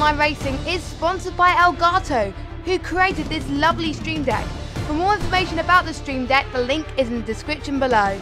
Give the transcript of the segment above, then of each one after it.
Online Racing is sponsored by Elgato, who created this lovely Stream Deck. For more information about the Stream Deck, the link is in the description below.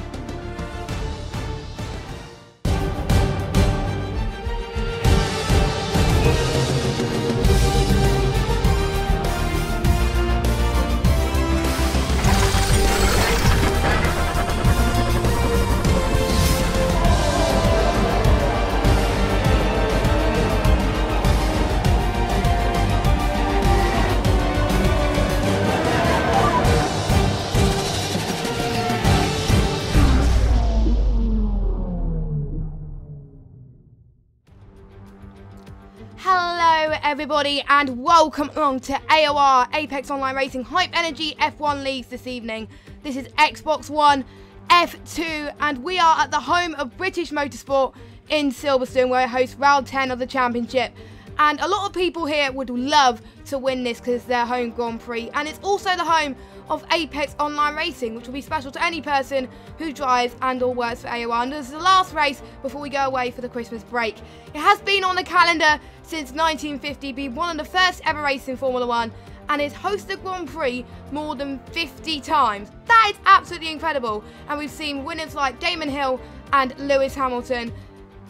Hello everybody and welcome along to AOR Apex Online Racing Hype Energy F1 Leagues this evening. This is XB1 F2 and we are at the home of British Motorsport in Silverstone, where it hosts round 10 of the championship. And a lot of people here would love to win this because it's their home Grand Prix, and it's also the home of Apex Online Racing, which will be special to any person who drives and or works for AOR. And this is the last race before we go away for the Christmas break. It has been on the calendar since 1950, being one of the first ever races in Formula 1, and it's hosted the Grand Prix more than 50 times. That is absolutely incredible, and we've seen winners like Damon Hill and Lewis Hamilton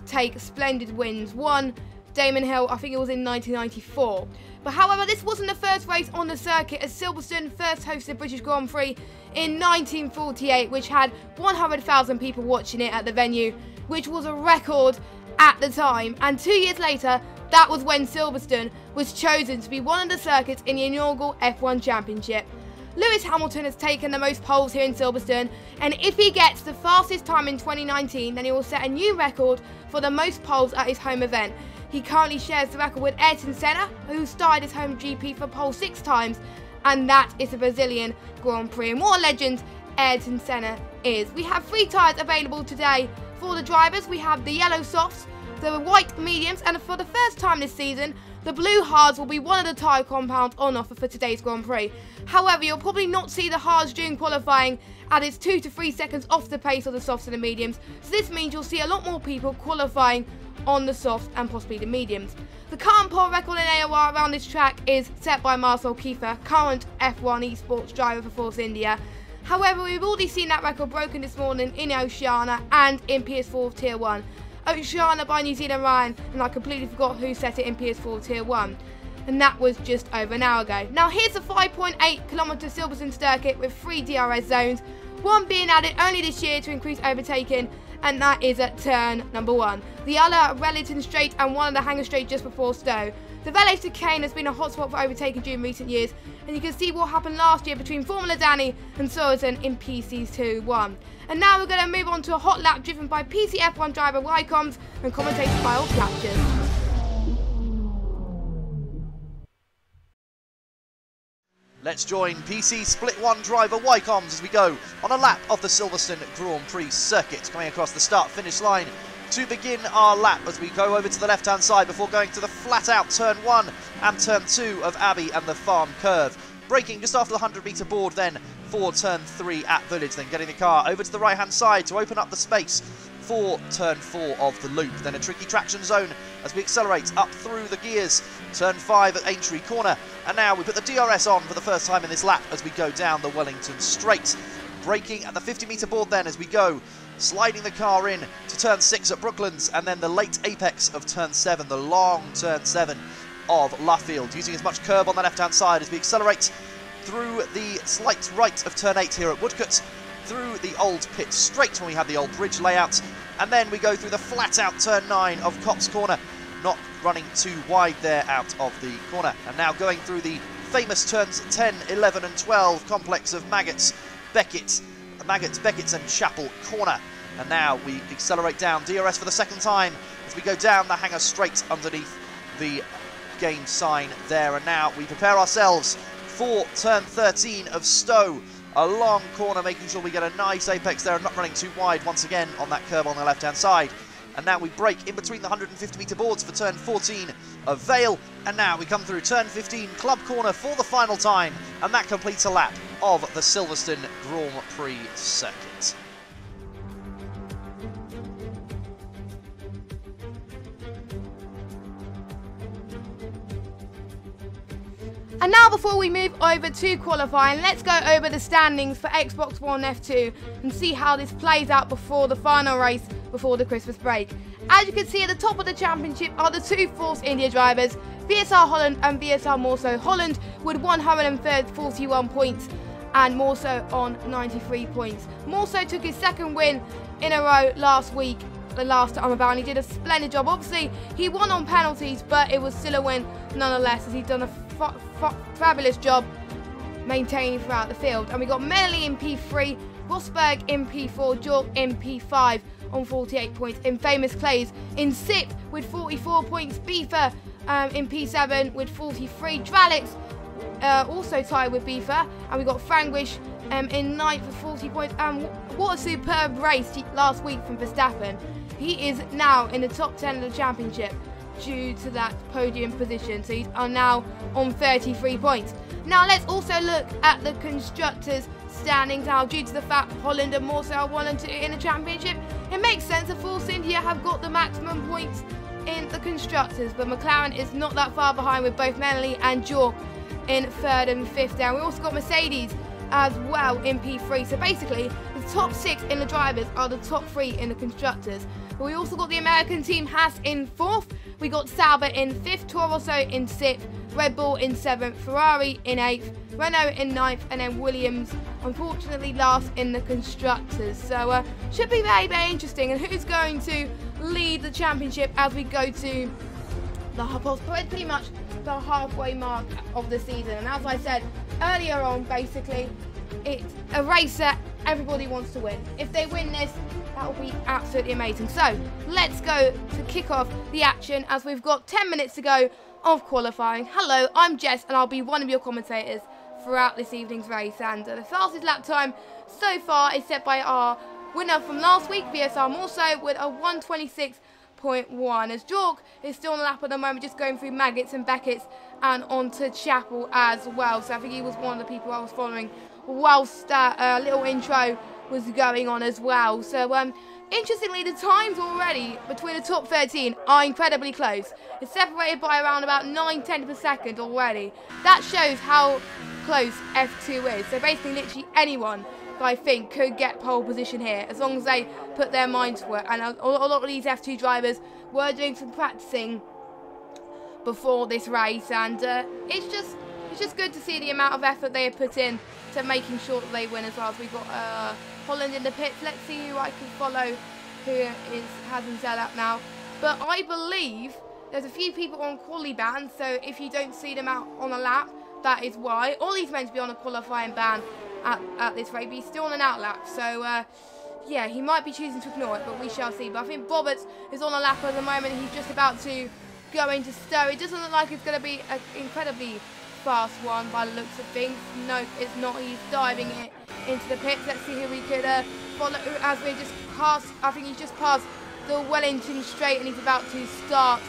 take splendid wins. One, Damon Hill, I think it was in 1994. But however, this wasn't the first race on the circuit, as Silverstone first hosted British Grand Prix in 1948, which had 100,000 people watching it at the venue, which was a record at the time. And 2 years later, that was when Silverstone was chosen to be one of the circuits in the inaugural F1 Championship. Lewis Hamilton has taken the most poles here in Silverstone, and if he gets the fastest time in 2019, then he will set a new record for the most poles at his home event. He currently shares the record with Ayrton Senna, who started his home GP for pole 6 times, and that is the Brazilian Grand Prix. And what a legend Ayrton Senna is. We have 3 tyres available today for the drivers. We have the yellow softs, the white mediums, and for the first time this season, the blue hards will be one of the tyre compounds on offer for today's Grand Prix. However, you'll probably not see the hards during qualifying, and it's 2 to 3 seconds off the pace of the softs and the mediums. So this means you'll see a lot more people qualifying on the softs and possibly the mediums. The current pole record in AOR around this track is set by Marcel Kiefer, current F1 esports driver for Force India. However, we've already seen that record broken this morning in Oceania and in PS4 Tier 1. Oceania by New Zealand Ryan, and I completely forgot who set it in PS4 Tier 1. And that was just over an hour ago. Now here's the 5.8km Silverstone circuit with 3 DRS zones, one being added only this year to increase overtaking, and that is at turn number 1. The other at Wellington Straight and one of the Hangar Straight just before Stowe. The Valley Chicane has been a hotspot for overtaking during recent years, and you can see what happened last year between Formula Danny and Sorensen in PC2-1. And now we're going to move on to a hot lap driven by PC F1 driver Wycombs and commentated by Old Captain. Let's join PC Split 1 driver Wycombs as we go on a lap of the Silverstone Grand Prix circuit, coming across the start-finish line to begin our lap as we go over to the left-hand side before going to the flat-out turn 1 and turn 2 of Abbey and the Farm Curve. Braking just after the 100-metre board then for turn 3 at Village, then getting the car over to the right-hand side to open up the space for turn 4 of the loop. Then a tricky traction zone as we accelerate up through the gears. Turn 5 at Aintree Corner, and now we put the DRS on for the first time in this lap as we go down the Wellington Straight. Braking at the 50-metre board then as we go, sliding the car in to turn 6 at Brooklands, and then the late apex of turn 7, the long turn 7 of Luffield, using as much curb on the left-hand side as we accelerate through the slight right of turn 8 here at Woodcote, through the old pit straight when we had the old bridge layout, and then we go through the flat-out turn 9 of Copse Corner, not running too wide there out of the corner. And now going through the famous turns 10, 11 and 12 complex of Maggots, Beckett, and Chapel Corner. And now we accelerate down, DRS for the second time as we go down the Hangar Straight underneath the game sign there. And now we prepare ourselves for turn 13 of Stowe. A long corner, making sure we get a nice apex there and not running too wide once again on that curb on the left-hand side. And now we brake in between the 150-metre boards for turn 14 of Vale. And now we come through turn 15, Club Corner for the final time. And that completes a lap of the Silverstone Grand Prix circuit. And now before we move over to qualifying, let's go over the standings for XB1 F2 and see how this plays out before the final race before the Christmas break. As you can see, at the top of the championship are the two Force India drivers, VSR Holland and VSR Morso. Holland with 141 points and Morso on 93 points. Morso took his second win in a row last week, the last time about, and he did a splendid job. Obviously, he won on penalties, but it was still a win nonetheless, as he's done a fabulous job maintaining throughout the field. And we got Melly in P3, Rosberg in P4, Jork in P5 on 48 points. In Famous Clays in 6th with 44 points, Beefer in P7 with 43, Dralix also tied with Beefer, and we got Frangwish in 9th with 40 points. And what a superb race last week from Verstappen. He is now in the top 10 of the championship due to that podium position, so he's now on 33 points. Now let's also look at the constructors standings. Now, due to the fact Holland and Morso are 1 and 2 in the championship, it makes sense that Force India have got the maximum points in the constructors, but McLaren is not that far behind with both Menely and Jork in 3rd and 5th down. We also got Mercedes as well in P3, so basically the top 6 in the drivers are the top 3 in the constructors. But we also got the American team Haas in 4th, we got Sauber in 5th, Toro Rosso in 6th, Red Bull in 7th, Ferrari in 8th, Renault in 9th, and then Williams unfortunately last in the constructors. So should be very, very interesting. And who's going to lead the championship as we go to the pretty much the halfway mark of the season? And as I said earlier on, basically it's a race that everybody wants to win. If they win this, that will be absolutely amazing. So let's go to kick off the action as we've got 10 minutes to go of qualifying. Hello, I'm Jess and I'll be one of your commentators throughout this evening's race. And the fastest lap time so far is set by our winner from last week, VSR Morso, with a 126.1, as Jork is still on the lap at the moment, just going through Maggots and Beckett's and onto Chapel as well. So I think he was one of the people I was following whilst that little intro was going on as well. So interestingly, the times already between the top 13 are incredibly close. It's separated by around about 9/10 of a second already. That shows how close F2 is. So basically literally anyone, I think, could get pole position here as long as they put their mind to it. And a lot of these F2 drivers were doing some practicing before this race, and it's just good to see the amount of effort they have put in to making sure that they win as well. So we've got Holland in the pits. Let's see who I can follow who hasn't set up now. But I believe there's a few people on quali ban, so if you don't see them out on a lap, that is why. Ollie's meant to be on a qualifying ban at this rate, but he's still on an out lap. So yeah, he might be choosing to ignore it, but we shall see. But I think Roberts is on a lap at the moment. He's just about to go into Stowe. It doesn't look like it's going to be an incredibly fast one by the looks of things. No, it's not. He's diving it into the pits. Let's see who we could follow as we just passed. I think he's just passed the Wellington straight and he's about to start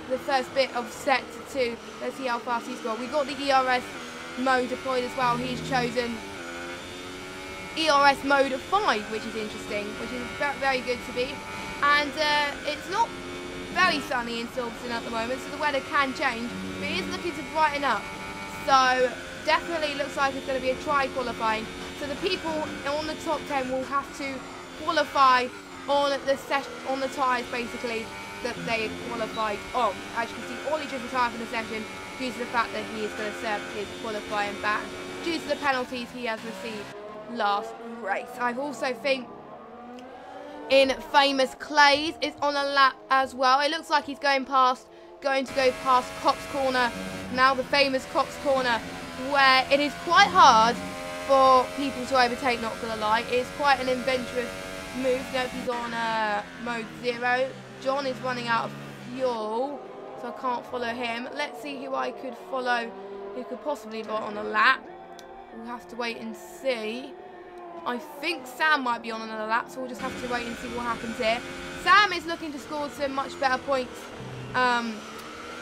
the first bit of set 2. Let's see how fast he's got. We got the ERS mode deployed as well. He's chosen ERS mode 5, which is interesting, which is very good to be. And it's not very sunny in Silverstone at the moment, so the weather can change, but it is looking to brighten up. So definitely looks like it's going to be a try qualifying. So the people on the top 10 will have to qualify on the tyres basically that they qualified on. As you can see, Ollie just retired from the session due to the fact that he is going to serve his qualifying ban due to the penalties he has received last race. I also think in Famous Clays is on a lap as well. It looks like he's going to go past Cox Corner, now the famous Cox Corner, where it is quite hard for people to overtake, not gonna lie. It's quite an adventurous move. Note he's on mode 0. John is running out of fuel, so I can't follow him. Let's see who I could follow, who could possibly be on a lap. We'll have to wait and see. I think Sam might be on another lap, so we'll just have to wait and see what happens here. Sam is looking to score some much better points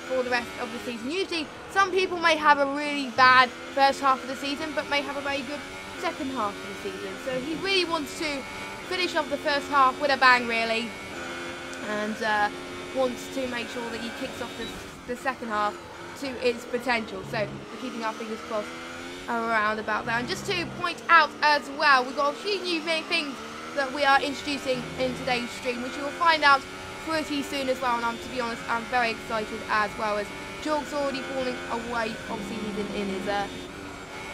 for the rest of the season. Usually, some people may have a really bad first half of the season, but may have a very good second half of the season. So he really wants to finish off the first half with a bang, really, and wants to make sure that he kicks off the second half to its potential. So we're keeping our fingers crossed around about that. And just to point out as well, we've got a few new things that we are introducing in today's stream, which you will find out pretty soon as well. And to be honest, I'm very excited as well, as Jorg's already falling away. Obviously he's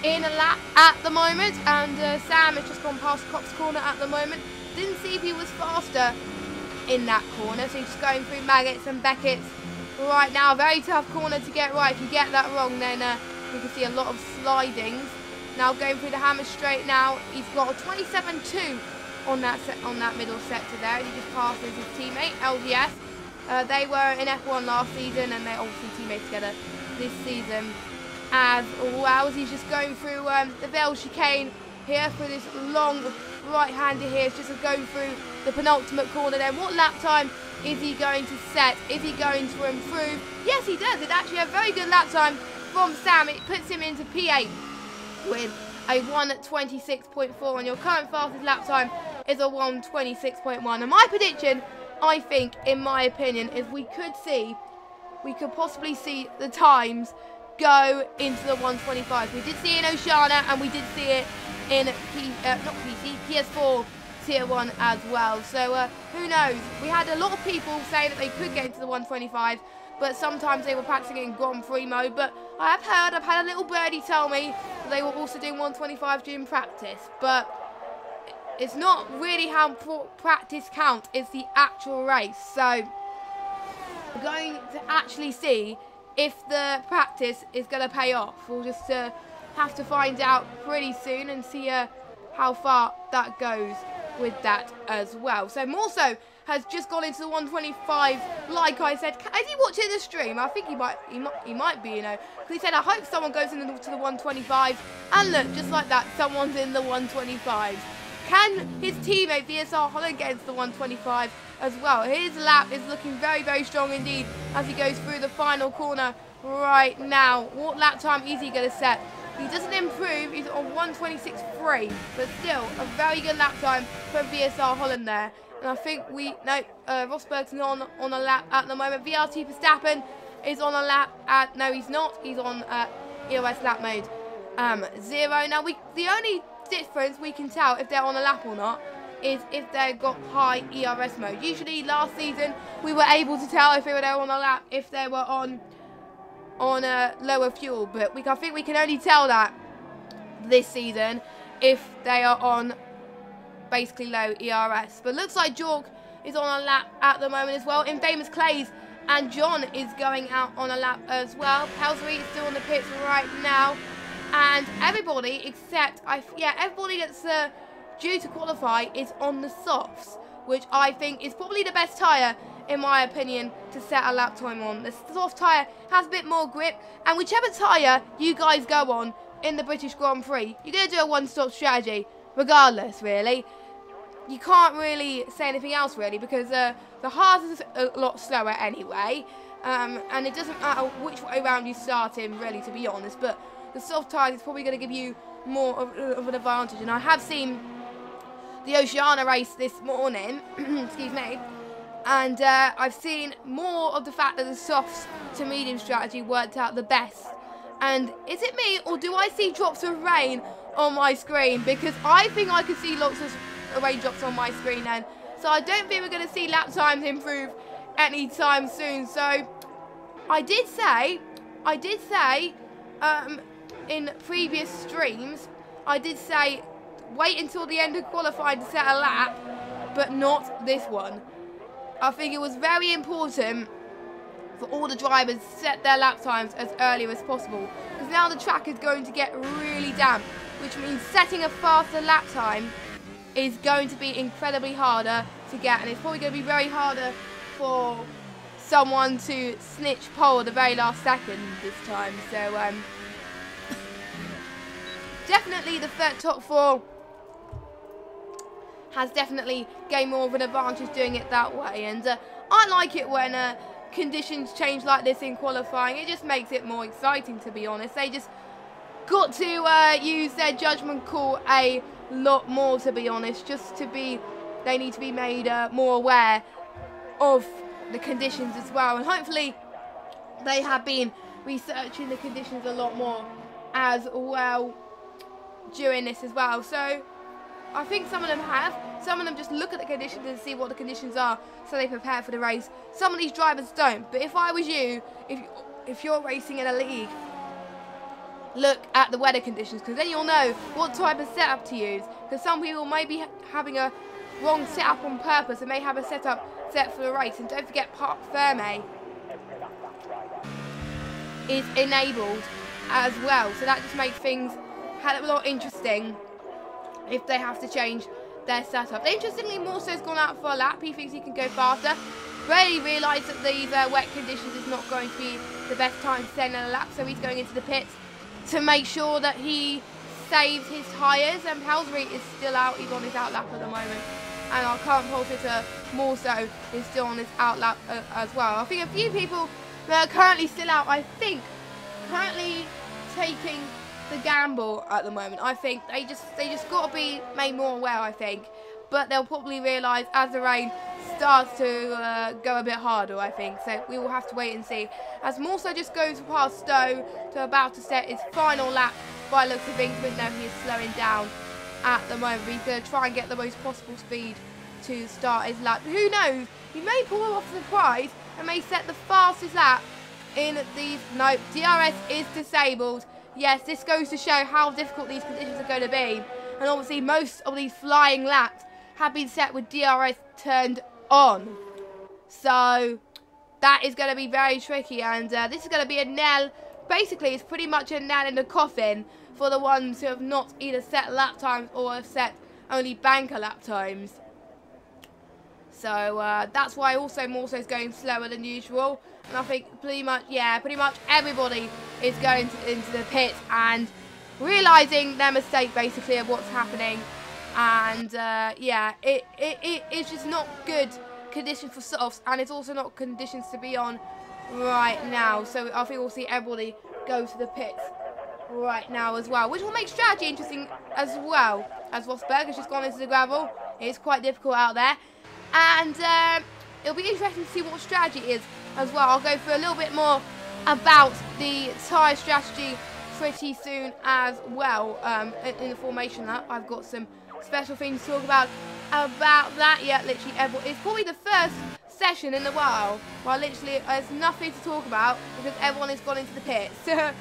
in a lap at the moment, and Sam has just gone past Cox's corner at the moment. Didn't see if he was faster in that corner, so he's just going through Maggots and Beckett's right now. Very tough corner to get right. If you get that wrong, then you can see a lot of slidings. Now going through the hammer straight now, he's got a 27.2 on that middle sector there. He just passes his teammate LGS. They were in F1 last season, and they're obviously teammates together this season as well. As he's just going through the Vale chicane here for this long right-hander here. It's just going through the penultimate corner then. What lap time is he going to set? Is he going to improve? Yes, he does. It's actually a very good lap time from Sam. It puts him into P8 with a 1:26.4, and your current fastest lap time is a 1:26.1. And my prediction, I think, in my opinion, is we could possibly see the times go into the 1:25. We did see it in Oceania, and we did see it in PS4 Tier 1 as well. So who knows? We had a lot of people saying that they could get into the 1:25, but sometimes they were practicing in Grand Prix mode. But I've had a little birdie tell me that they were also doing 1:25 during practice. But it's not really how practice counts, it's the actual race. So we're going to actually see if the practice is going to pay off. We'll just have to find out pretty soon and see how far that goes with that as well. So Morso has just gone into the 1:25, like I said. Is he watching the stream? I think he might be, you know, because he said, I hope someone goes into the 1:25, and look, just like that, someone's in the 1:25. Can his teammate VSR Holland get into the 1:25 as well? His lap is looking very, very strong indeed as he goes through the final corner right now. What lap time is he going to set? He doesn't improve. He's on 1:26.3, but still a very good lap time for VSR Holland there. And I think Rosberg's not on a lap at the moment. VRT Verstappen is on a lap at, no, he's not. He's on EOS lap mode 0. Now the only difference we can tell if they're on a lap or not is if they've got high ERS mode. Usually last season we were able to tell if they were on a lap if they were on a lower fuel, but I think we can only tell that this season if they are on basically low ERS. But looks like Jorg is on a lap at the moment as well. Infamous Clays and John is going out on a lap as well. Pelsbury is still in the pits right now. And everybody except, everybody that's due to qualify is on the softs, which I think is probably the best tyre, in my opinion, to set a lap time on. The soft tyre has a bit more grip, and whichever tyre you guys go on in the British Grand Prix, you're going to do a one-stop strategy, regardless, really. You can't really say anything else, really, because the hard is a lot slower anyway, and it doesn't matter which way around you start in, really, to be honest, but the soft tyres is probably going to give you more of an advantage. And I have seen the Oceania race this morning, excuse me, and I've seen more of the fact that the softs to medium strategy worked out the best. And is it me, or do I see drops of rain on my screen? Because I think I could see lots of raindrops on my screen then. So I don't think we're going to see lap times improve anytime soon. So I did say, in previous streams, I did say wait until the end of qualifying to set a lap, but not this one. I think it was very important for all the drivers to set their lap times as early as possible, because now the track is going to get really damp, which means setting a faster lap time is going to be incredibly harder to get, and it's probably going to be very harder for someone to snitch pole at the very last second this time. So definitely the top four has definitely gained more of an advantage doing it that way, and I like it when conditions change like this in qualifying. It just makes it more exciting, to be honest. They just got to use their judgment call a lot more, to be honest, they need to be made more aware of the conditions as well, and hopefully they have been researching the conditions a lot more as well during this as well. So I think some of them have. Some of them just look at the conditions and see what the conditions are so they prepare for the race. Some of these drivers don't. But if I was you, if you're racing in a league, look at the weather conditions, because then you'll know what type of setup to use. Because some people may be having a wrong setup on purpose and may have a setup set for the race. And don't forget, Park Ferme is enabled as well. So that just makes things a lot interesting if they have to change their setup. Interestingly, Morso's gone out for a lap. He thinks he can go faster. Really realised that these wet conditions is not going to be the best time to send a lap, so he's going into the pits to make sure that he saves his tyres. And Pelsbury is still out. He's on his out lap at the moment. And our current pole sitter, Morso, is still on his out lap as well. I think a few people that are currently still out, I think, currently taking the gamble at the moment. I think they just got to be made more aware, I think. But they'll probably realise as the rain starts to go a bit harder, I think. So we will have to wait and see. As Morso just goes past Stowe to about to set his final lap by the looks of things, but no, he is slowing down at the moment. He's going to try and get the most possible speed to start his lap. Who knows? He may pull off the surprise and may set the fastest lap in these. No, DRS is disabled. Yes, this goes to show how difficult these conditions are going to be. And obviously most of these flying laps have been set with DRS turned on. So that is going to be very tricky. And this is going to be a nail. Basically, it's pretty much a nail in the coffin for the ones who have not either set lap times or have set only banker lap times. So that's why also Morso's going slower than usual. And I think pretty much everybody is going into the pits and realising their mistake, basically, of what's happening. And yeah, it's just not good conditions for softs, and it's also not conditions to be on right now. So I think we'll see everybody go to the pits right now as well, which will make strategy interesting as well. As Rosberg has just gone into the gravel, it's quite difficult out there. And it'll be interesting to see what strategy is as well. I'll go through a little bit more about the tyre strategy pretty soon as well in the formation lap. I've got some special things to talk about that. Yeah, literally it's probably the first session in a while where literally there's nothing to talk about because everyone has gone into the pits. Yeah,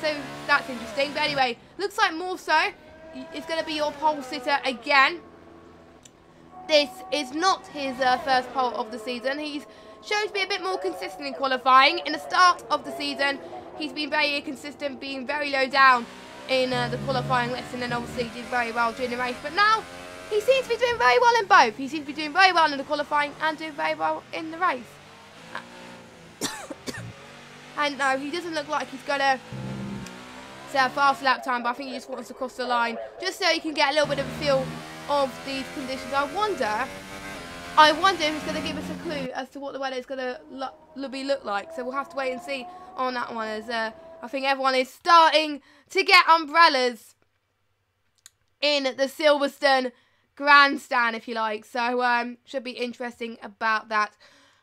so that's interesting. But anyway, looks like Morso is going to be your pole sitter again. This is not his first pole of the season. He's shown to be a bit more consistent in qualifying. In the start of the season, he's been very inconsistent, being very low down in the qualifying list, and then obviously did very well during the race. But now, he seems to be doing very well in both. He seems to be doing very well in the qualifying and doing very well in the race. And no, he doesn't look like he's going to set a fast lap time, but I think he just wants to cross the line, just so he can get a little bit of a feel of these conditions. I wonder if it's going to give us a clue as to what the weather is going to look like. So we'll have to wait and see on that one, as I think everyone is starting to get umbrellas in the Silverstone grandstand, if you like. So should be interesting about that.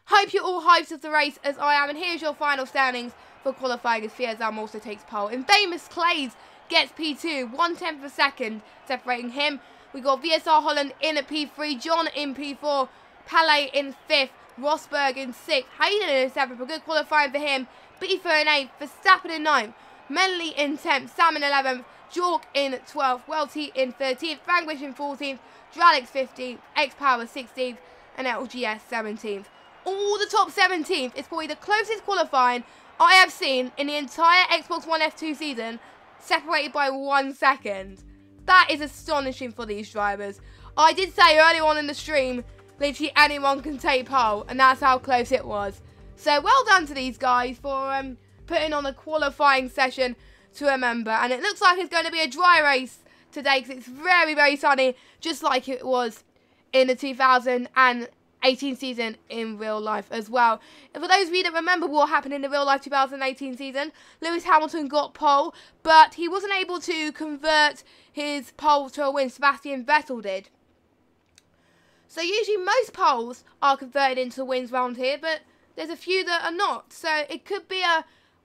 Hope you're all hyped of the race as I am, and here's your final standings for qualifying as Fiazam also takes pole. Infamous Clays gets P2, 1/10 of a second separating him. We got VSR Holland in at P3, John in P4, Palais in 5th, Rosberg in 6th, Hayden in 7th, a good qualifying for him, Beaver in 8th, Verstappen in 9th, Menley in 10th, Sam in 11th, Jork in 12th, Welty in 13th, Frangwish in 14th, Dralix 15th, X-Power 16th, and LGS 17th. All the top 17th is probably the closest qualifying I have seen in the entire Xbox One F2 season, separated by 1 second. That is astonishing for these drivers. I did say earlier on in the stream, literally anyone can take pole, and that's how close it was. So well done to these guys for putting on a qualifying session to remember. And it looks like it's going to be a dry race today because it's very, very sunny, just like it was in the 2018 season in real life as well. And for those of you that remember what happened in the real life 2018 season, Lewis Hamilton got pole, but he wasn't able to convert his pole to a win. Sebastian Vettel did. So usually most poles are converted into wins round here, but there's a few that are not. So it could be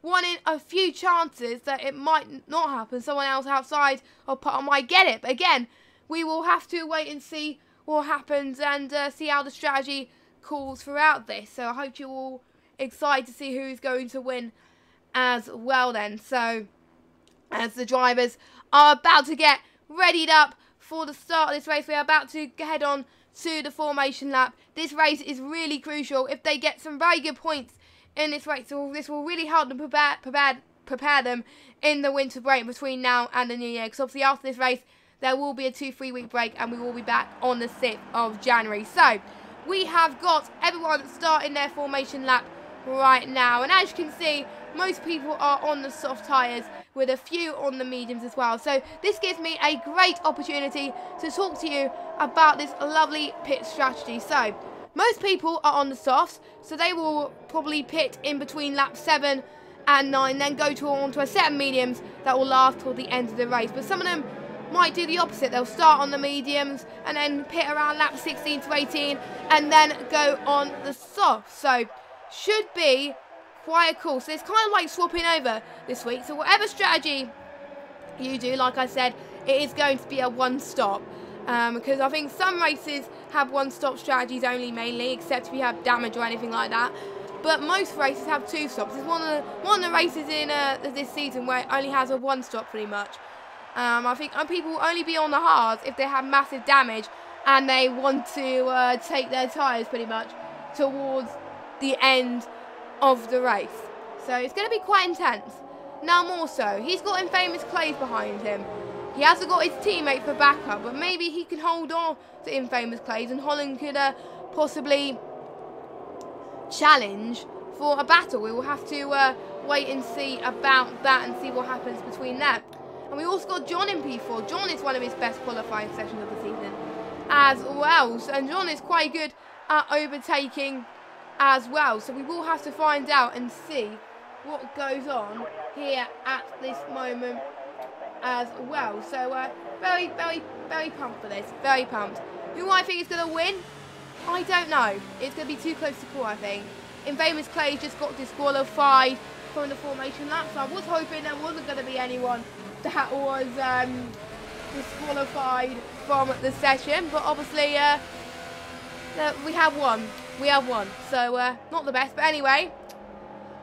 one in a few chances that it might not happen. Someone else outside or putter might get it. But again, we will have to wait and see what happens and see how the strategy calls throughout this. So I hope you're all excited to see who's going to win as well then. So as the drivers are about to get readied up for the start of this race, we are about to head on to the formation lap. This race is really crucial. If they get some very good points in this race, this will really help them prepare them in the winter break between now and the new year. Because obviously after this race, there will be a 2-3 week break and we will be back on the 6th of January. So we have got everyone starting their formation lap right now. And as you can see, most people are on the soft tyres with a few on the mediums as well. So this gives me a great opportunity to talk to you about this lovely pit strategy. So most people are on the softs, so they will probably pit in between laps 7 and 9, then go on to a set of mediums that will last till the end of the race. But some of them might do the opposite. They'll start on the mediums and then pit around lap 16 to 18 and then go on the softs. So should be quite cool. So it's kind of like swapping over this week. So whatever strategy you do, like I said, it is going to be a one-stop. Because I think some races have one-stop strategies only mainly, except if you have damage or anything like that. But most races have two stops. It's one of the races in this season where it only has a one-stop pretty much. I think people will only be on the hards if they have massive damage and they want to take their tyres pretty much towards the end of the race. So it's going to be quite intense. Now more so, he's got Infamous Clays behind him. He hasn't got his teammate for backup, but maybe he can hold on to Infamous Clays and Holland could possibly challenge for a battle. We will have to wait and see about that and see what happens between them. And we also got John in P4. John is one of his best qualifying sessions of the season as well. And John is quite good at overtaking as well. So we will have to find out and see what goes on here at this moment as well. So very, very, very pumped for this. Very pumped. Who I think is going to win? I don't know. It's going to be too close to call, I think. Infamous Clay just got disqualified from the formation lap. So I was hoping there wasn't going to be anyone that was disqualified from the session, but obviously we have one. We have one, so not the best, but anyway.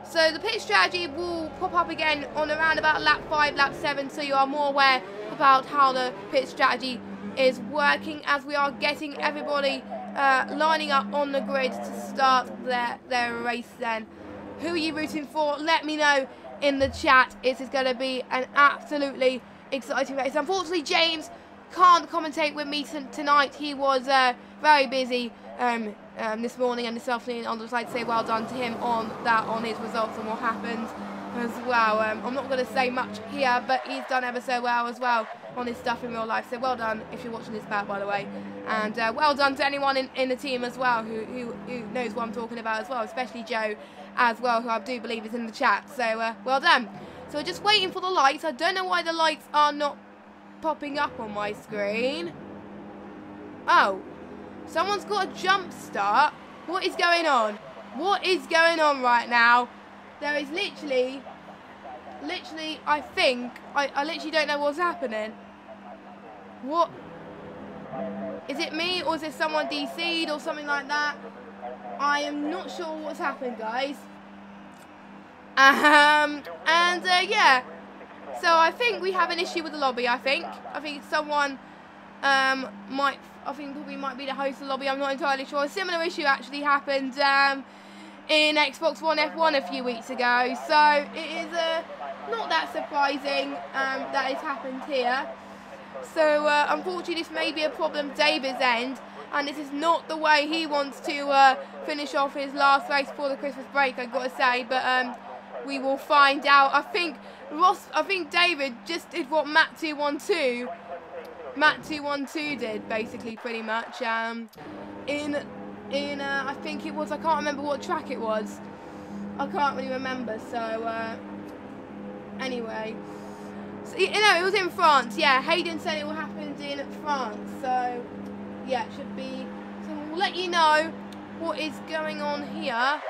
So the pit strategy will pop up again on around about lap 5, lap 7, so you are more aware about how the pit strategy is working as we are getting everybody lining up on the grid to start their race then. Who are you rooting for? Let me know in the chat. It is going to be an absolutely exciting race. Unfortunately, James can't commentate with me tonight. He was very busy this morning and this afternoon. I'd just like to say well done to him on his results and what happened as well. I'm not going to say much here, but he's done ever so well as well on his stuff in real life. So well done if you're watching this back, by the way. And well done to anyone in the team as well who knows what I'm talking about as well, especially Joe as well, who I do believe is in the chat. So well done. So we're just waiting for the lights. I don't know why the lights are not popping up on my screen. Oh, someone's got a jump start. What is going on? What is going on right now? There is literally, I think, I literally don't know what's happening. What? Is it me or is it someone DC'd or something like that? I am not sure what's happened, guys. Yeah. So I think we have an issue with the lobby, I think someone probably might be the host of the lobby, I'm not entirely sure. A similar issue actually happened in Xbox One F1 a few weeks ago. So it is not that surprising that it's happened here. So unfortunately this may be a problem David's end, and this is not the way he wants to finish off his last race before the Christmas break, I've got to say. But we will find out. I think David just did what Matt212 did, basically, pretty much. I think it was, I can't remember what track it was. I can't really remember. So anyway, so, you know, it was in France. Yeah, Hayden said it all happened in France. So yeah, it should be. So we'll let you know what is going on here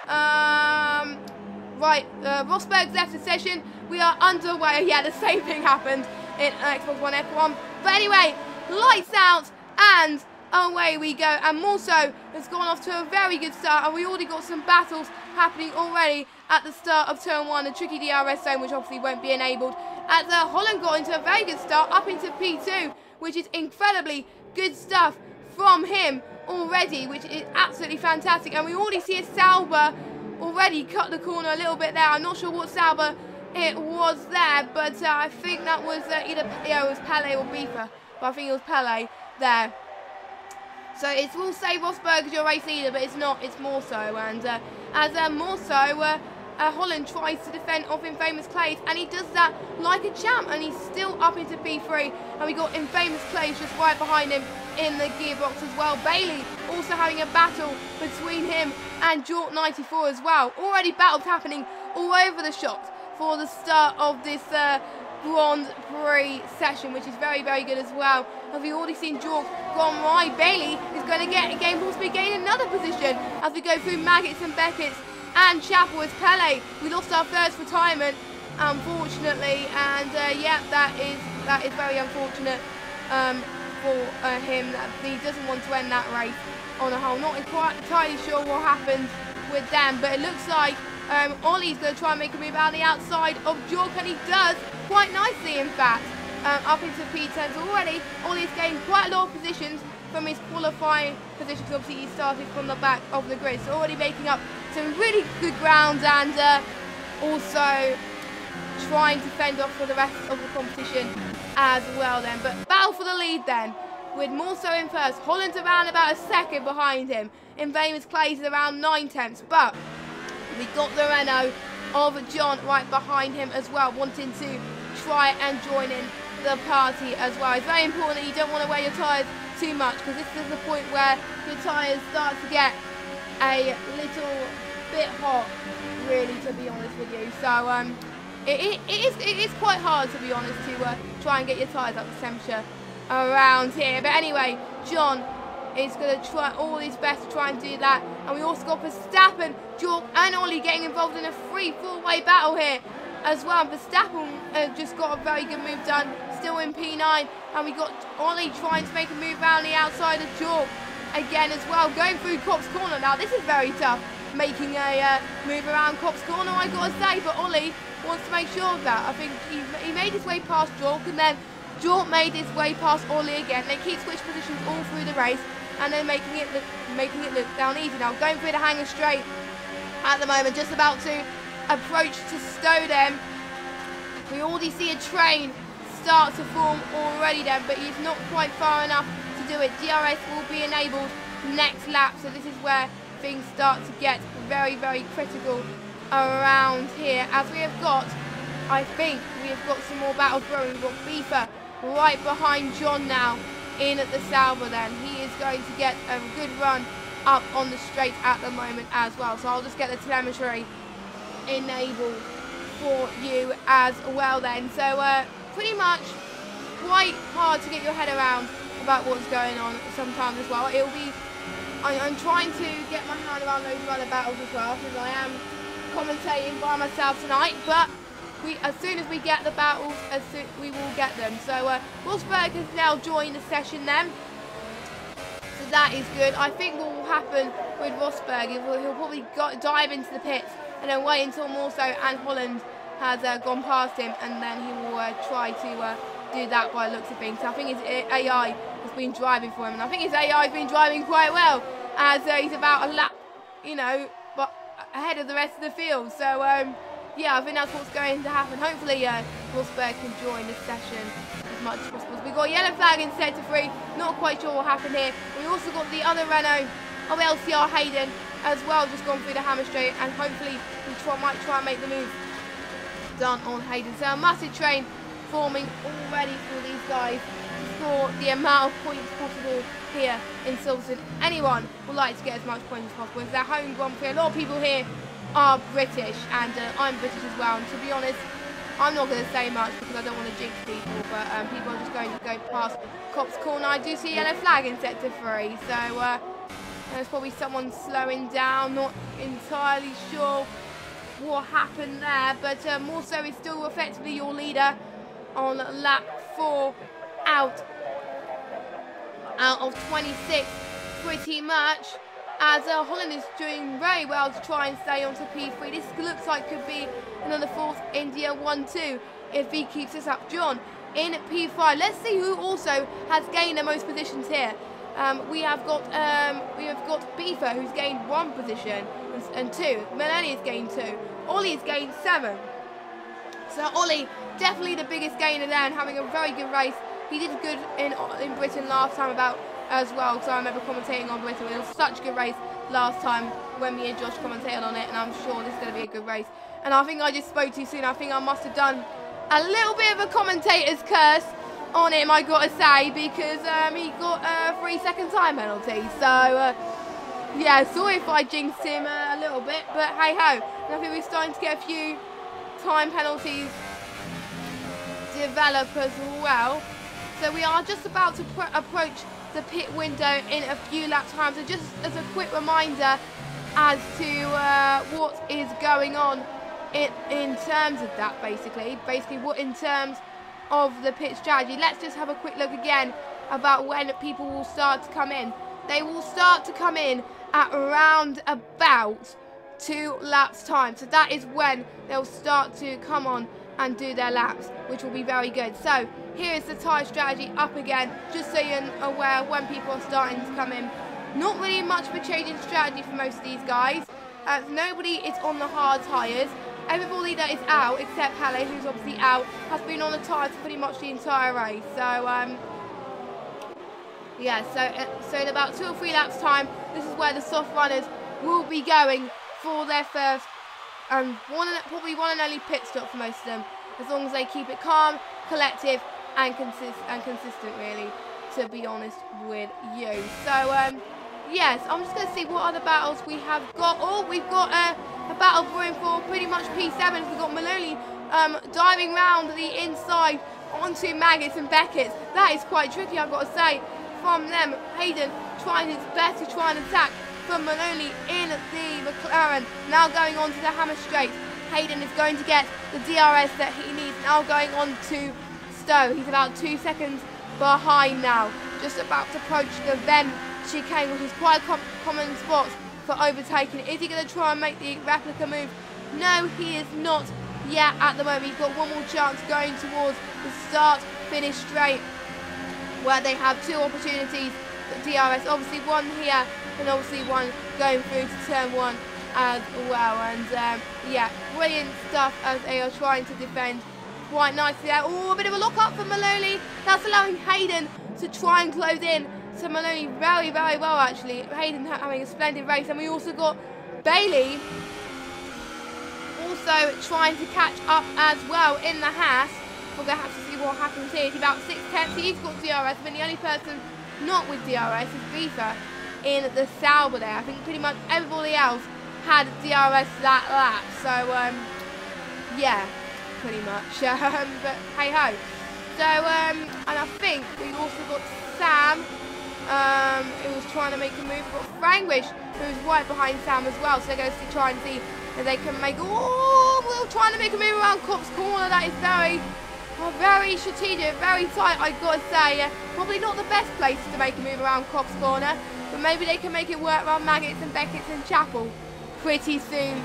Right, Rosberg's left the session. We are underway. Yeah, the same thing happened in Xbox One F1. But anyway, lights out and away we go. And Morso has gone off to a very good start. And we already got some battles happening already at the start of turn 1. A tricky DRS zone, which obviously won't be enabled. As Holland got into a very good start up into P2, which is incredibly good stuff from him already, which is absolutely fantastic. And we already see a Sauber already cut the corner a little bit there. I'm not sure what Sauber it was there, but I think that was either it was Pele or Beefer, but I think it was Pele there. So it will say Rosberg is your race leader, but it's not. It's Morso, and as Morso, Holland tries to defend off Infamous Clays, and he does that like a champ, and he's still up into P3, and we got Infamous Clays just right behind him in the gearbox as well. Bailey also having a battle between him and Jork 94 as well. Already battles happening all over the shop for the start of this Grand Prix session, which is very, very good as well. As we've already seen Jork gone right. Bailey is going to get possibly gain another position as we go through Maggots and Beckett's and Chapel as Pele. We lost our first retirement, unfortunately, and yeah, that is very unfortunate for him. That he doesn't want to end that race on a whole. Not quite entirely sure what happened with them, but it looks like Ollie's going to try and make a move out the outside of Jork, and he does quite nicely, in fact, up into P10. So already, Ollie's gained quite a lot of positions from his qualifying positions. Obviously, he started from the back of the grid, so already making up some really good ground, and also trying to fend off for the rest of the competition as well then. But battle for the lead then, with Morso in first. Holland's around about a second behind him. Infamous Clays is around 9/10, but we got the Renault of John right behind him as well, wanting to try and join in the party as well. It's very important that you don't want to wear your tyres too much, because this is the point where your tyres start to get a little bit hot, really, to be honest with you. So it is quite hard, to be honest, to try and get your tyres up to temperature around here. But anyway, John is going to try all his best to try and do that. And we also got Verstappen, Jork and Ollie getting involved in a 3-4-way battle here as well. Verstappen just got a very good move done, still in P9. And we got Ollie trying to make a move around the outside of Jork again as well, going through Copse Corner. Now this is very tough, making a move around Copse Corner, I got to say, but Ollie wants to make sure of that. I think he made his way past Jork, and then Jork made his way past Ollie again. They keep switch positions all through the race, and then making it look down easy. Now going through the hanger straight at the moment, just about to approach to Stodem. We already see a train start to form already then, but he's not quite far enough to do it. DRS will be enabled next lap, so this is where things start to get very, very critical around here, as we have got, I think we have got some more battles brewing. We've got Beefer right behind John now in at the Sauber then. He is going to get a good run up on the straight at the moment as well. So I'll just get the telemetry enabled for you as well then. So pretty much quite hard to get your head around about what's going on sometimes as well. It'll be, I'm trying to get my hand around those other battles as well, because I am commentating by myself tonight, but as soon as we get the battles, we will get them. So Rosberg has now joined the session then, so that is good. I think what will happen with Rosberg is he'll probably dive into the pits and then wait until Morso and Holland has gone past him, and then he will try to do that by the looks of things. So I think his AI has been driving for him, and I think his AI has been driving quite well, as he's about a lap, you know, but ahead of the rest of the field. So yeah, I think that's what's going to happen. Hopefully Rosberg can join this session as much as possible. So we got a yellow flag in sector 3, not quite sure what happened here. We also got the other Renault of LCR Hayden as well, just gone through the hammer straight, and hopefully we might try and make the move done on Hayden. So a massive train forming already for these guys for the amount of points possible here in Silverstone. Anyone would like to get as much points as possible. It's their home Grand Prix. A lot of people here are British, and I'm British as well. And to be honest, I'm not going to say much because I don't want to jinx people, but people are just going to go past Copse Corner. I do see a yellow flag in sector 3, so There's probably someone slowing down, not entirely sure what happened there, but Morso is still effectively your leader on lap 4 out of 26 pretty much, as Holland is doing very well to try and stay onto P3. This looks like could be another fourth India 1-2 if he keeps this up. John in P5. Let's see who also has gained the most positions here. We have got Beaver, who's gained 1 position and 2. Melanie has gained 2. Ollie has gained 7. So Ollie definitely the biggest gainer there and having a very good race. He did good in Britain last time about as well, because I remember commentating on Britain. It was such a good race last time when me and Josh commentated on it, and I'm sure this is going to be a good race. And I think I just spoke too soon. I think I must have done a little bit of a commentator's curse on him, I got to say, because he got a 3-second time penalty. So, yeah, sorry if I jinxed him a little bit, but hey-ho. And I think we're starting to get a few time penalties develop as well. So we are just about to approach the pit window in a few lap times. So just as a quick reminder as to what is going on in terms of that, basically what in terms of the pit strategy. Let's just have a quick look again about when people will start to come in. They will start to come in at around about 2 laps time. So that is when they'll start to come on and do their laps, which will be very good. So here is the tyre strategy up again, just so you're aware when people are starting to come in. Not really much of a change in strategy for most of these guys. Nobody is on the hard tyres. Everybody that is out, except Halle, who's obviously out, has been on the tyres pretty much the entire race. So, yeah, so in about 2 or 3 laps time, this is where the soft runners will be going for their first probably one and only pit stop for most of them, as long as they keep it calm, collective, and consistent, really, to be honest with you. So, yes, I'm just going to see what other battles we have got. Oh, we've got a battle brewing for pretty much P7. We've got Maloney diving round the inside onto Maggots and Beckett's. That is quite tricky, I've got to say, from them. Hayden trying his best to try and attack from Maloney in the McLaren. Now going on to the Hammer Straight. Hayden is going to get the DRS that he needs. Now going on to Stowe. He's about 2 seconds behind now. Just about to approach the Venn chicane, which is quite a common spot for overtaking. Is he going to try and make the replica move? No, he is not yet at the moment. He's got one more chance going towards the start-finish straight, where they have 2 opportunities for DRS. Obviously one here, and obviously one going through to turn 1 as well. And yeah, brilliant stuff as they are trying to defend quite nicely there. Oh, a bit of a lock up for Maloney. That's allowing Hayden to try and close in. So Maloney very, very well, actually. Hayden having a splendid race. And we also got Bailey also trying to catch up as well in the Haas. We're going to have to see what happens here. It's about 6/10. He's got DRS, but the only person not with DRS is Beaver in the Sauber there. I think pretty much everybody else had DRS that lap. So, yeah, pretty much. But hey-ho. So, and I think we also got Sam, who was trying to make a move. We've got Frangwish, who's right behind Sam as well. So they're going to try and see if they can make... Oh, we're trying to make a move around Cops Corner. That is very strategic, very tight, I've got to say. Probably not the best place to make a move around Cops Corner, but maybe they can make it work around Maggots and Beckett's and Chapel pretty soon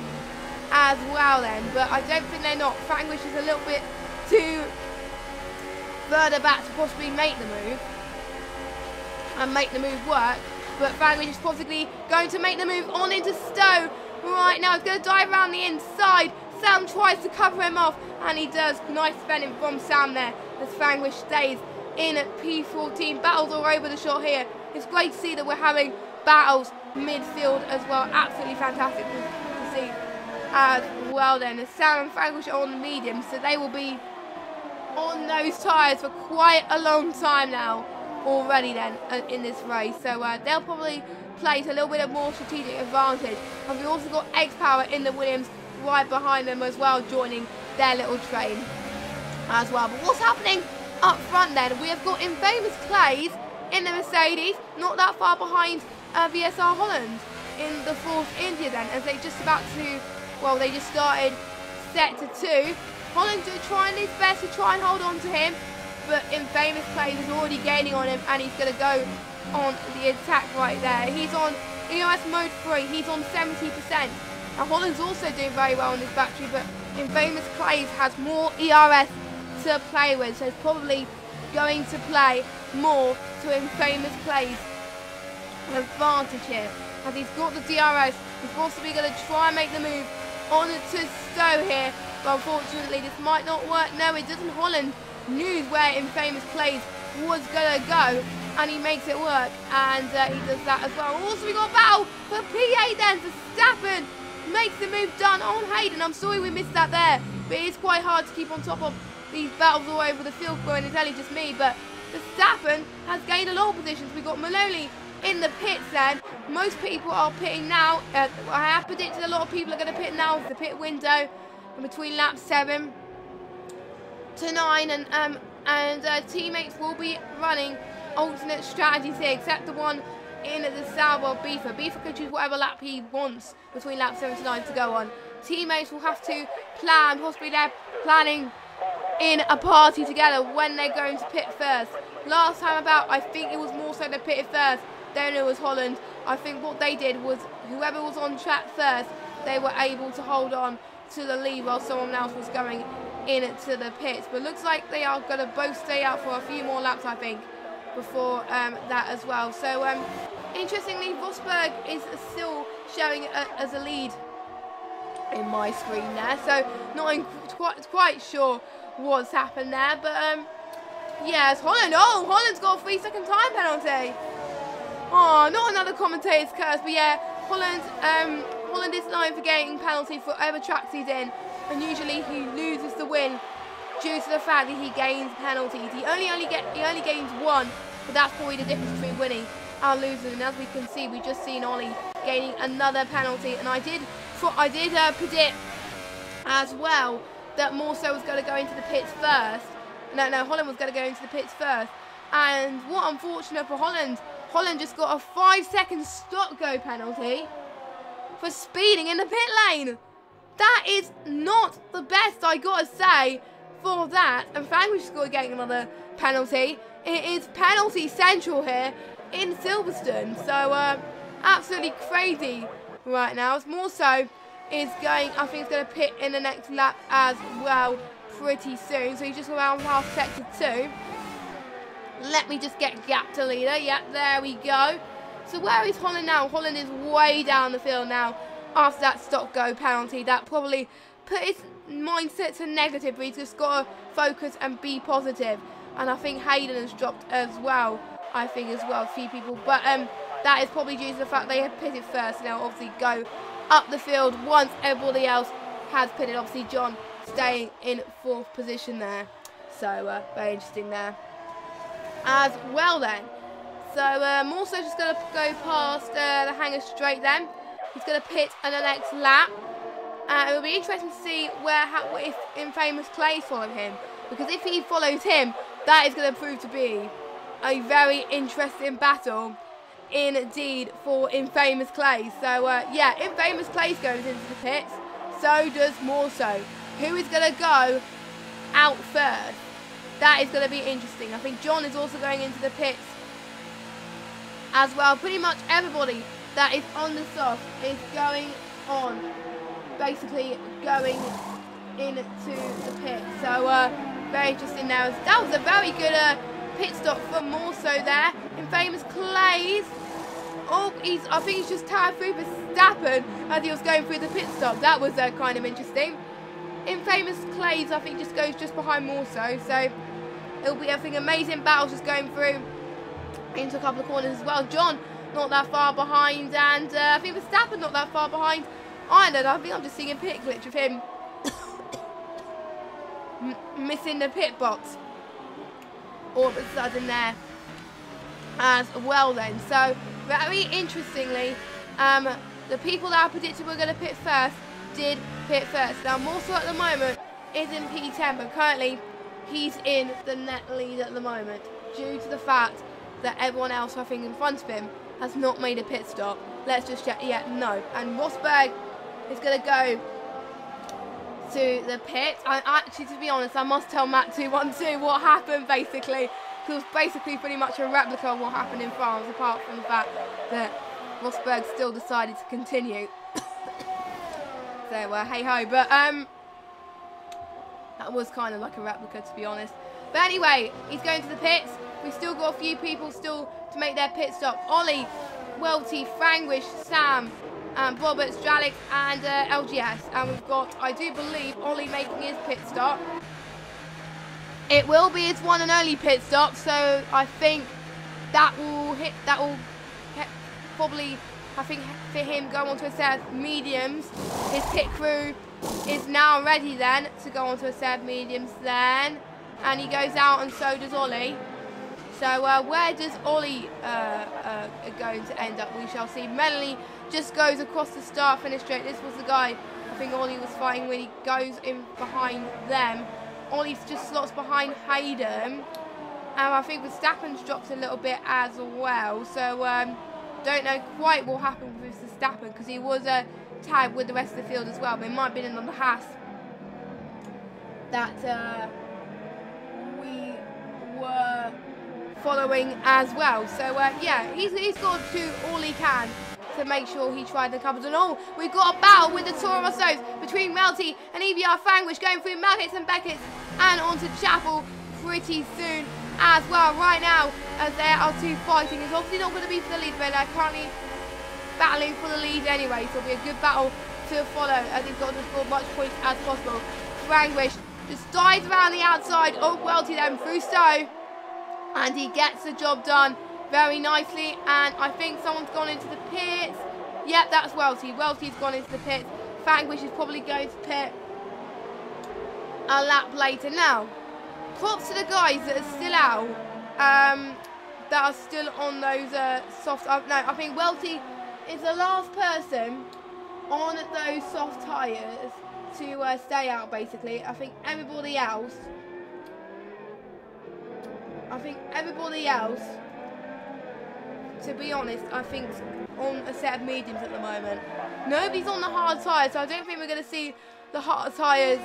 as well then. But I don't think they're not. Frangwish is a little bit too further back to possibly make the move and make the move work. But Frangwish is possibly going to make the move on into Stowe right now. He's going to dive around the inside. Sam tries to cover him off, and he does. Nice spinning from Sam there as Frangwish stays in at P14. Battles all over the shot here. It's great to see that we're having battles midfield as well. Absolutely fantastic to see as well then. As Sam and Frangwish are on the medium, so they will be on those tyres for quite a long time now already then in this race. So they'll probably place a little bit of more strategic advantage. And we've also got X-Power in the Williams right behind them as well, joining their little train as well. But what's happening up front then? We have got Infamous Clays in the Mercedes, not that far behind VSR Holland in the Force India then, as they just about to, well, they just started set to 2. Holland trying his best to try and hold on to him, but Infamous Plays is already gaining on him, and he's going to go on the attack right there. He's on EOS mode 3, he's on 70%. Now Holland's also doing very well on this battery, but Infamous Plays has more ERS to play with, so it's probably going to play more to Infamous Plays' advantage here. As he's got the DRS, he's possibly going to try and make the move on to Stowe here, but unfortunately this might not work. No, it doesn't. Holland knew where Infamous Plays was going to go, and he makes it work, and he does that as well. Also, we got a battle for P8 then. Verstappen makes the move done on Hayden. I'm sorry we missed that there, but it is quite hard to keep on top of these battles all over the field, and it's only just me, but Verstappen has gained a lot of positions. We got Maloney in the pits then. Most people are pitting now. I have predicted a lot of people are going to pit now. It's the pit window between laps 7 to 9, and teammates will be running alternate strategies here, except the one in the south of Beefer. Beefer can choose whatever lap he wants between laps 7 to 9 to go on. Teammates will have to plan, possibly they're planning in a party together when they're going to pit first. Last time about, I think it was more so they pitted first, then it was Holland. I think what they did was whoever was on track first, they were able to hold on to the lead while someone else was going into the pits. But looks like they are going to both stay out for a few more laps, I think, before that as well. So interestingly, Rosberg is still showing as a lead in my screen there, so not quite sure what's happened there, but yeah, it's Holland. Oh, Holland's got a 3-second time penalty. Oh, not another commentator's curse, but yeah, Holland is known for getting penalty for whatever tracks he's in, and usually he loses the win due to the fact that he gains penalties. He only gains 1, but that's probably the difference between winning and losing. And as we can see, we just seen Ollie gaining another penalty, and I did predict as well that Morso was going to go into the pits first. No, Holland was going to go into the pits first. And what unfortunate for Holland, Holland just got a 5-second stop-go penalty for speeding in the pit lane. That is not the best, I gotta say, for that. And Fanglish scored getting another penalty. It is penalty central here in Silverstone. So absolutely crazy right now. It's more so is going, I think it's going to pit in the next lap as well pretty soon. So he's just around past sector 2. Let me just get gap to leader. Yep, there we go. So where is Holland now? Holland is way down the field now after that stop-go penalty. That probably put his mindset to negative, but he's just got to focus and be positive. And I think Hayden has dropped as well. I think as well, a few people. But that is probably due to the fact they have pitted first. And they'll obviously go up the field once everybody else has pitted. Obviously, John staying in 4th position there. So very interesting there as well then. So Morso's just going to go past the hangar straight then. He's going to pit on the next lap. It will be interesting to see if Infamous Clays follow him. Because if he follows him, that is going to prove to be a very interesting battle indeed for Infamous Clays. So yeah, Infamous Clays goes into the pits. So does Morso. Who is going to go out first? That is going to be interesting. I think John is also going into the pits as well. Pretty much everybody that is on the soft is going on, basically going into the pit. So very interesting now. That was a very good pit stop for Morso there. Infamous Clays. Oh, I think he's just tired through Verstappen as he was going through the pit stop. That was kind of interesting. Infamous Clays, I think, just goes just behind Morso. So it'll be, I think, amazing battles just going through into a couple of corners as well. John not that far behind, and I think Verstappen not that far behind either. I think I'm just seeing a pit glitch of him missing the pit box all of a sudden there as well then. So very interestingly, the people that I predicted were going to pit first did pit first. Now Morso at the moment is in P10, but currently he's in the net lead at the moment due to the fact that everyone else I think in front of him has not made a pit stop. Let's just check. Yeah, no. And Rosberg is going to go to the pit. And actually, to be honest, I must tell Matt 212 what happened, basically. Because it was basically pretty much a replica of what happened in France, apart from the fact that Rosberg still decided to continue. So, hey-ho. But, that was kind of like a replica, to be honest. But anyway, he's going to the pits. We've still got a few people still to make their pit stop. Ollie, Welty, Frangwish, Sam, Roberts, Jalix, and LGS. And we've got, I do believe, Ollie making his pit stop. It will be his one and only pit stop, so I think that will probably, I think, for him go onto a set of mediums. His pit crew is now ready then to go onto a set of mediums then. And he goes out, and so does Ollie. So where does Ollie going to end up? We shall see. Melanie just goes across the start-finish straight. This was the guy I think Ollie was fighting when he goes in behind them. Ollie just slots behind Hayden. And I think Verstappen's dropped a little bit as well. So don't know quite what happened with Verstappen, because he was tagged with the rest of the field as well. But it might have been on the Haas that we were following as well. So yeah, he's got to do all he can to make sure he tried the covers. And oh, we've got a battle with the Toro Rossos between Melty and EVR Frangwish, going through Melkits and Beckett's and onto Chapel pretty soon as well. Right now, as there are two fighting, it's obviously not going to be for the lead, but they're currently battling for the lead anyway, so it'll be a good battle to follow as he's got to score as much points as possible. Frangwish just dives around the outside of Welty then through Stowe, and he gets the job done very nicely. And I think someone's gone into the pits. Yep, that's Welty. Welty's gone into the pits. Frangwish is probably going to pit a lap later. Now, props to the guys that are still out, that are still on those soft... no, I think Welty is the last person on those soft tyres to stay out, basically. I think everybody else, to be honest, I think on a set of mediums at the moment. Nobody's on the hard tyres, so I don't think we're going to see the hard tyres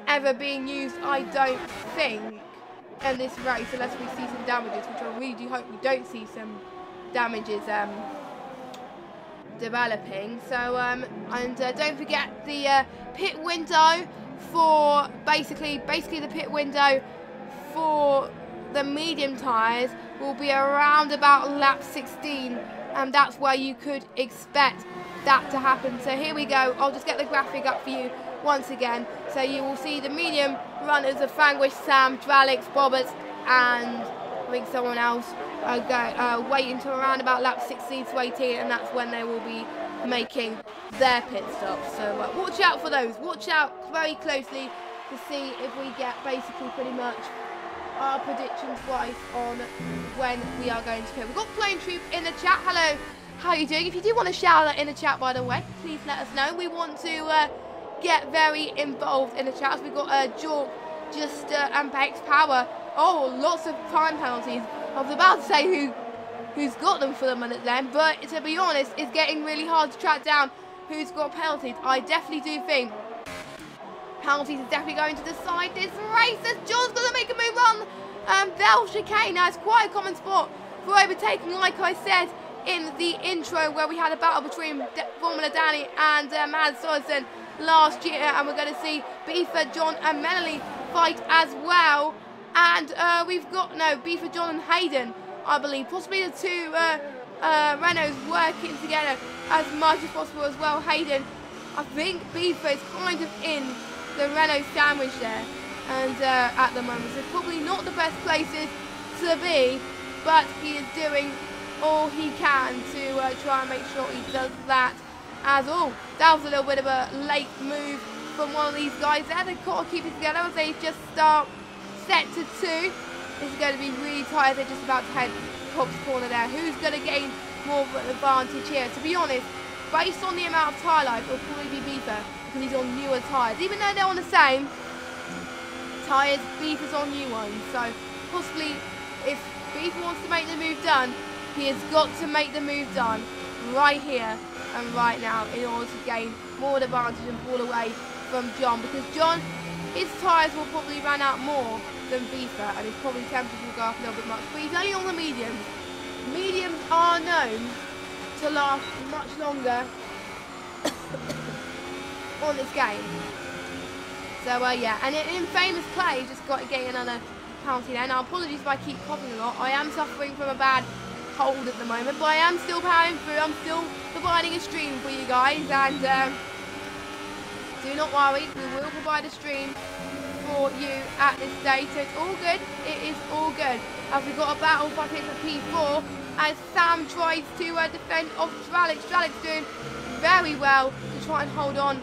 ever being used, I don't think, in this race, unless we see some damages, which I really do hope we don't see some damages developing. So and don't forget the pit window for basically the pit window for the medium tyres will be around about lap 16, and that's where you could expect that to happen. So here we go. I'll just get the graphic up for you once again. So you will see the medium runners of Frangwish, Sam, Dralix, Roberts, and I think someone else wait until around about lap 16 to 18, and that's when they will be making their pit stops. So watch out for those. Watch out very closely to see if we get basically pretty much our predictions right on when we are going to pit. We've got Flame Troop in the chat. Hello, how are you doing? If you do want to shout out in the chat, by the way, please let us know. We want to get very involved in the chat. We've got Jork, Just and Bex Power. Oh, lots of time penalties. I was about to say who's got them for the minute then, but to be honest, it's getting really hard to track down who's got penalties. I definitely do think penalties is definitely going to decide this race, as John's going to make a move on Bell Chicane. Now, it's quite a common spot for overtaking, like I said in the intro, where we had a battle between Formula Danny and Mad Sorensen last year, and we're going to see Beaver, John and Melanie fight as well. And we've got, Beaver, John and Hayden, I believe, possibly the two Renaults working together as much as possible as well. Hayden, I think Beaver is kind of in the Renault sandwich there, and at the moment, so probably not the best places to be, but he is doing all he can to try and make sure he does that as all. That was a little bit of a late move from one of these guys there. They've got to keep it together as they just start set to 2. This is going to be really tight. They're just about to head Pop's corner there. Who's going to gain more of an advantage here? To be honest, based on the amount of tyre life, it'll probably be Beaver, because he's on newer tyres. Even though they're on the same tyres, Beaver's on new ones. So possibly, if Beaver wants to make the move done, He has got to make the move done right here and right now in order to gain more advantage and pull away from John, because John, his tyres will probably run out more than Beefer, and his probably temperature will go up a little bit much, but he's only on the mediums. Mediums are known to last much longer on this game. So yeah, and in famous play, just got to get another penalty there. Now apologies if I keep coughing a lot. I am suffering from a bad cold at the moment, but I am still powering through. I'm still providing a stream for you guys, and do not worry, we will provide a stream for you at this stage, so it's all good. It is all good. As we've got a battle for P4 as Sam tries to defend off Dralix. Dralix doing very well to try and hold on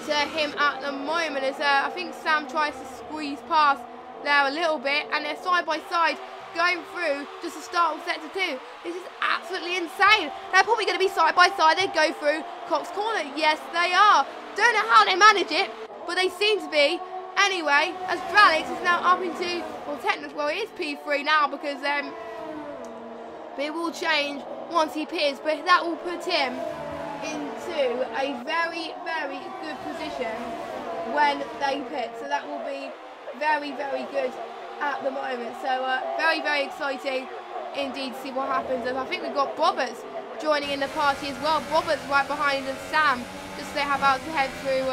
to him at the moment, as I think Sam tries to squeeze past there a little bit, and they're side by side going through just to start with sector 2. This is absolutely insane. They're probably going to be side by side. They go through Cox Corner. Yes, they are. Don't know how they manage it, but they seem to be. Anyway, as Dralix is now up into, well, technically, well, it is P3 now, because it will change once he pits, but that will put him into a very, very good position when they pit. So that will be very, very good at the moment. So very, very exciting indeed to see what happens. And I think we've got Roberts joining in the party as well. Roberts right behind Sam, just so they have about to head through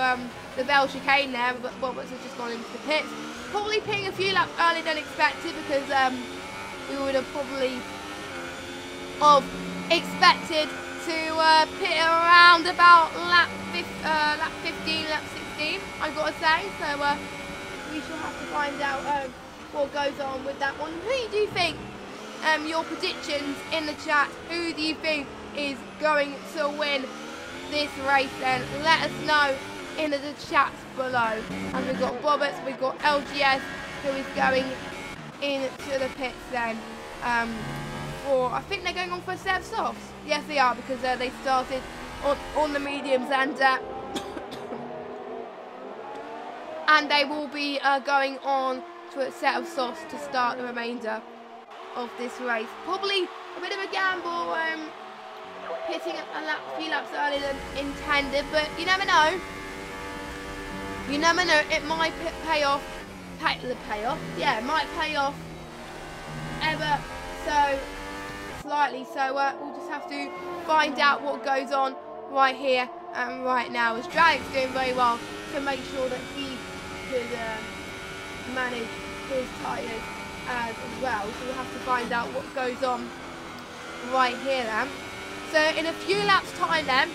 the Bell chicane there, but Roberts has just gone into the pits. Probably pitting a few laps earlier than expected, because we would have probably expected to pit around about lap 15, lap 16, I've got to say. So we shall have to find out what goes on with that one. Who do you think, your predictions in the chat, who do you think is going to win this race then? Let us know in the chats below. And we've got Roberts, we've got LGS, who is going into the pits then. I think they're going on for a set of softs. Yes, they are, because they started on the mediums, and and they will be going on to a set of softs to start the remainder of this race. Probably a bit of a gamble, pitting a few laps earlier than intended, but you never know. You never know, it might pay off. Yeah, it might pay off ever so slightly. So we'll just have to find out what goes on right here and right now, as Drag's doing very well to make sure that he could manage his tyres as well. So we'll have to find out what goes on right here then. So in a few laps time then,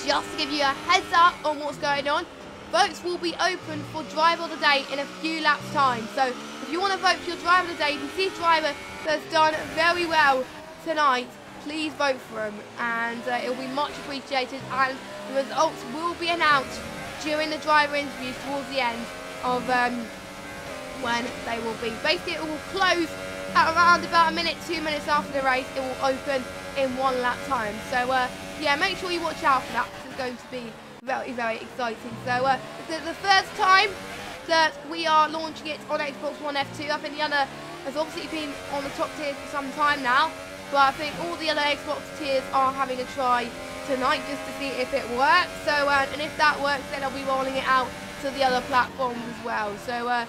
just to give you a heads up on what's going on, votes will be open for Driver of the Day in a few laps time. So if you want to vote for your Driver of the Day, if you see a driver that's done very well tonight, please vote for him, and it will be much appreciated, and the results will be announced during the driver interviews towards the end of when they will be. Basically, it will close at around about a minute, 2 minutes after the race. It will open in 1 lap time. So yeah, make sure you watch out for that, because it's going to be very, very exciting. So it's the first time that we are launching it on Xbox One F2. I think the other has obviously been on the top tiers for some time now, but I think all the other Xbox tiers are having a try tonight just to see if it works. So and if that works, then I'll be rolling it out to the other platforms as well. So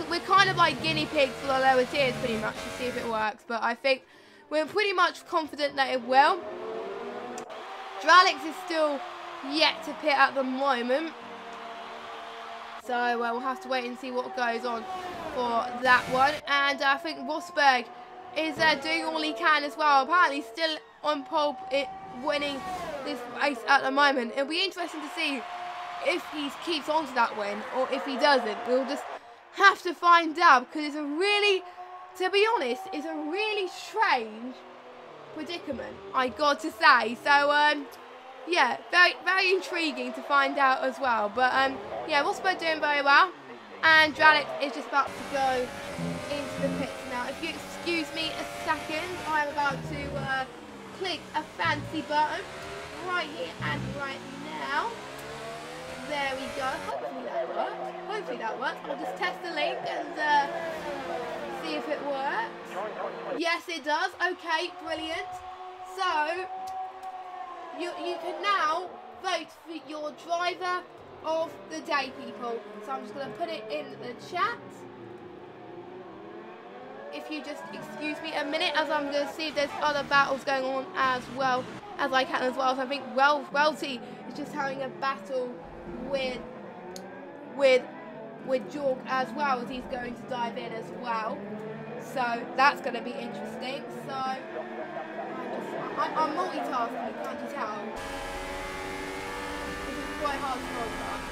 we're kind of like guinea pigs for the lower tiers pretty much to see if it works, but I think we're pretty much confident that it will. Dralix is still yet to pit at the moment, so we'll have to wait and see what goes on for that one. And I think Rosberg is doing all he can as well, apparently still on pole, winning this race at the moment. It'll be interesting to see if he keeps on to that win or if he doesn't. We'll just have to find out, because it's a really, to be honest, it's a really strange predicament, I got to say. So yeah, very, very intriguing to find out as well. But yeah, Rosberg doing very well, and Dralix is just about to go into the pits now. If you excuse me a second, I'm about to click a fancy button right here and right now. There we go. Hopefully that works. Hopefully that works. I'll just test the link and see if it works. Yes, it does. Okay, brilliant. So, you can now vote for your driver of the day, people. So I'm just going to put it in the chat. If you just excuse me a minute, as I'm going to see if there's other battles going on as well as I can as well. So I think Welty is just having a battle with Jorg as well, as he's going to dive in as well. So that's going to be interesting. So I'm multitasking, can't you tell? This is quite hard to multitask.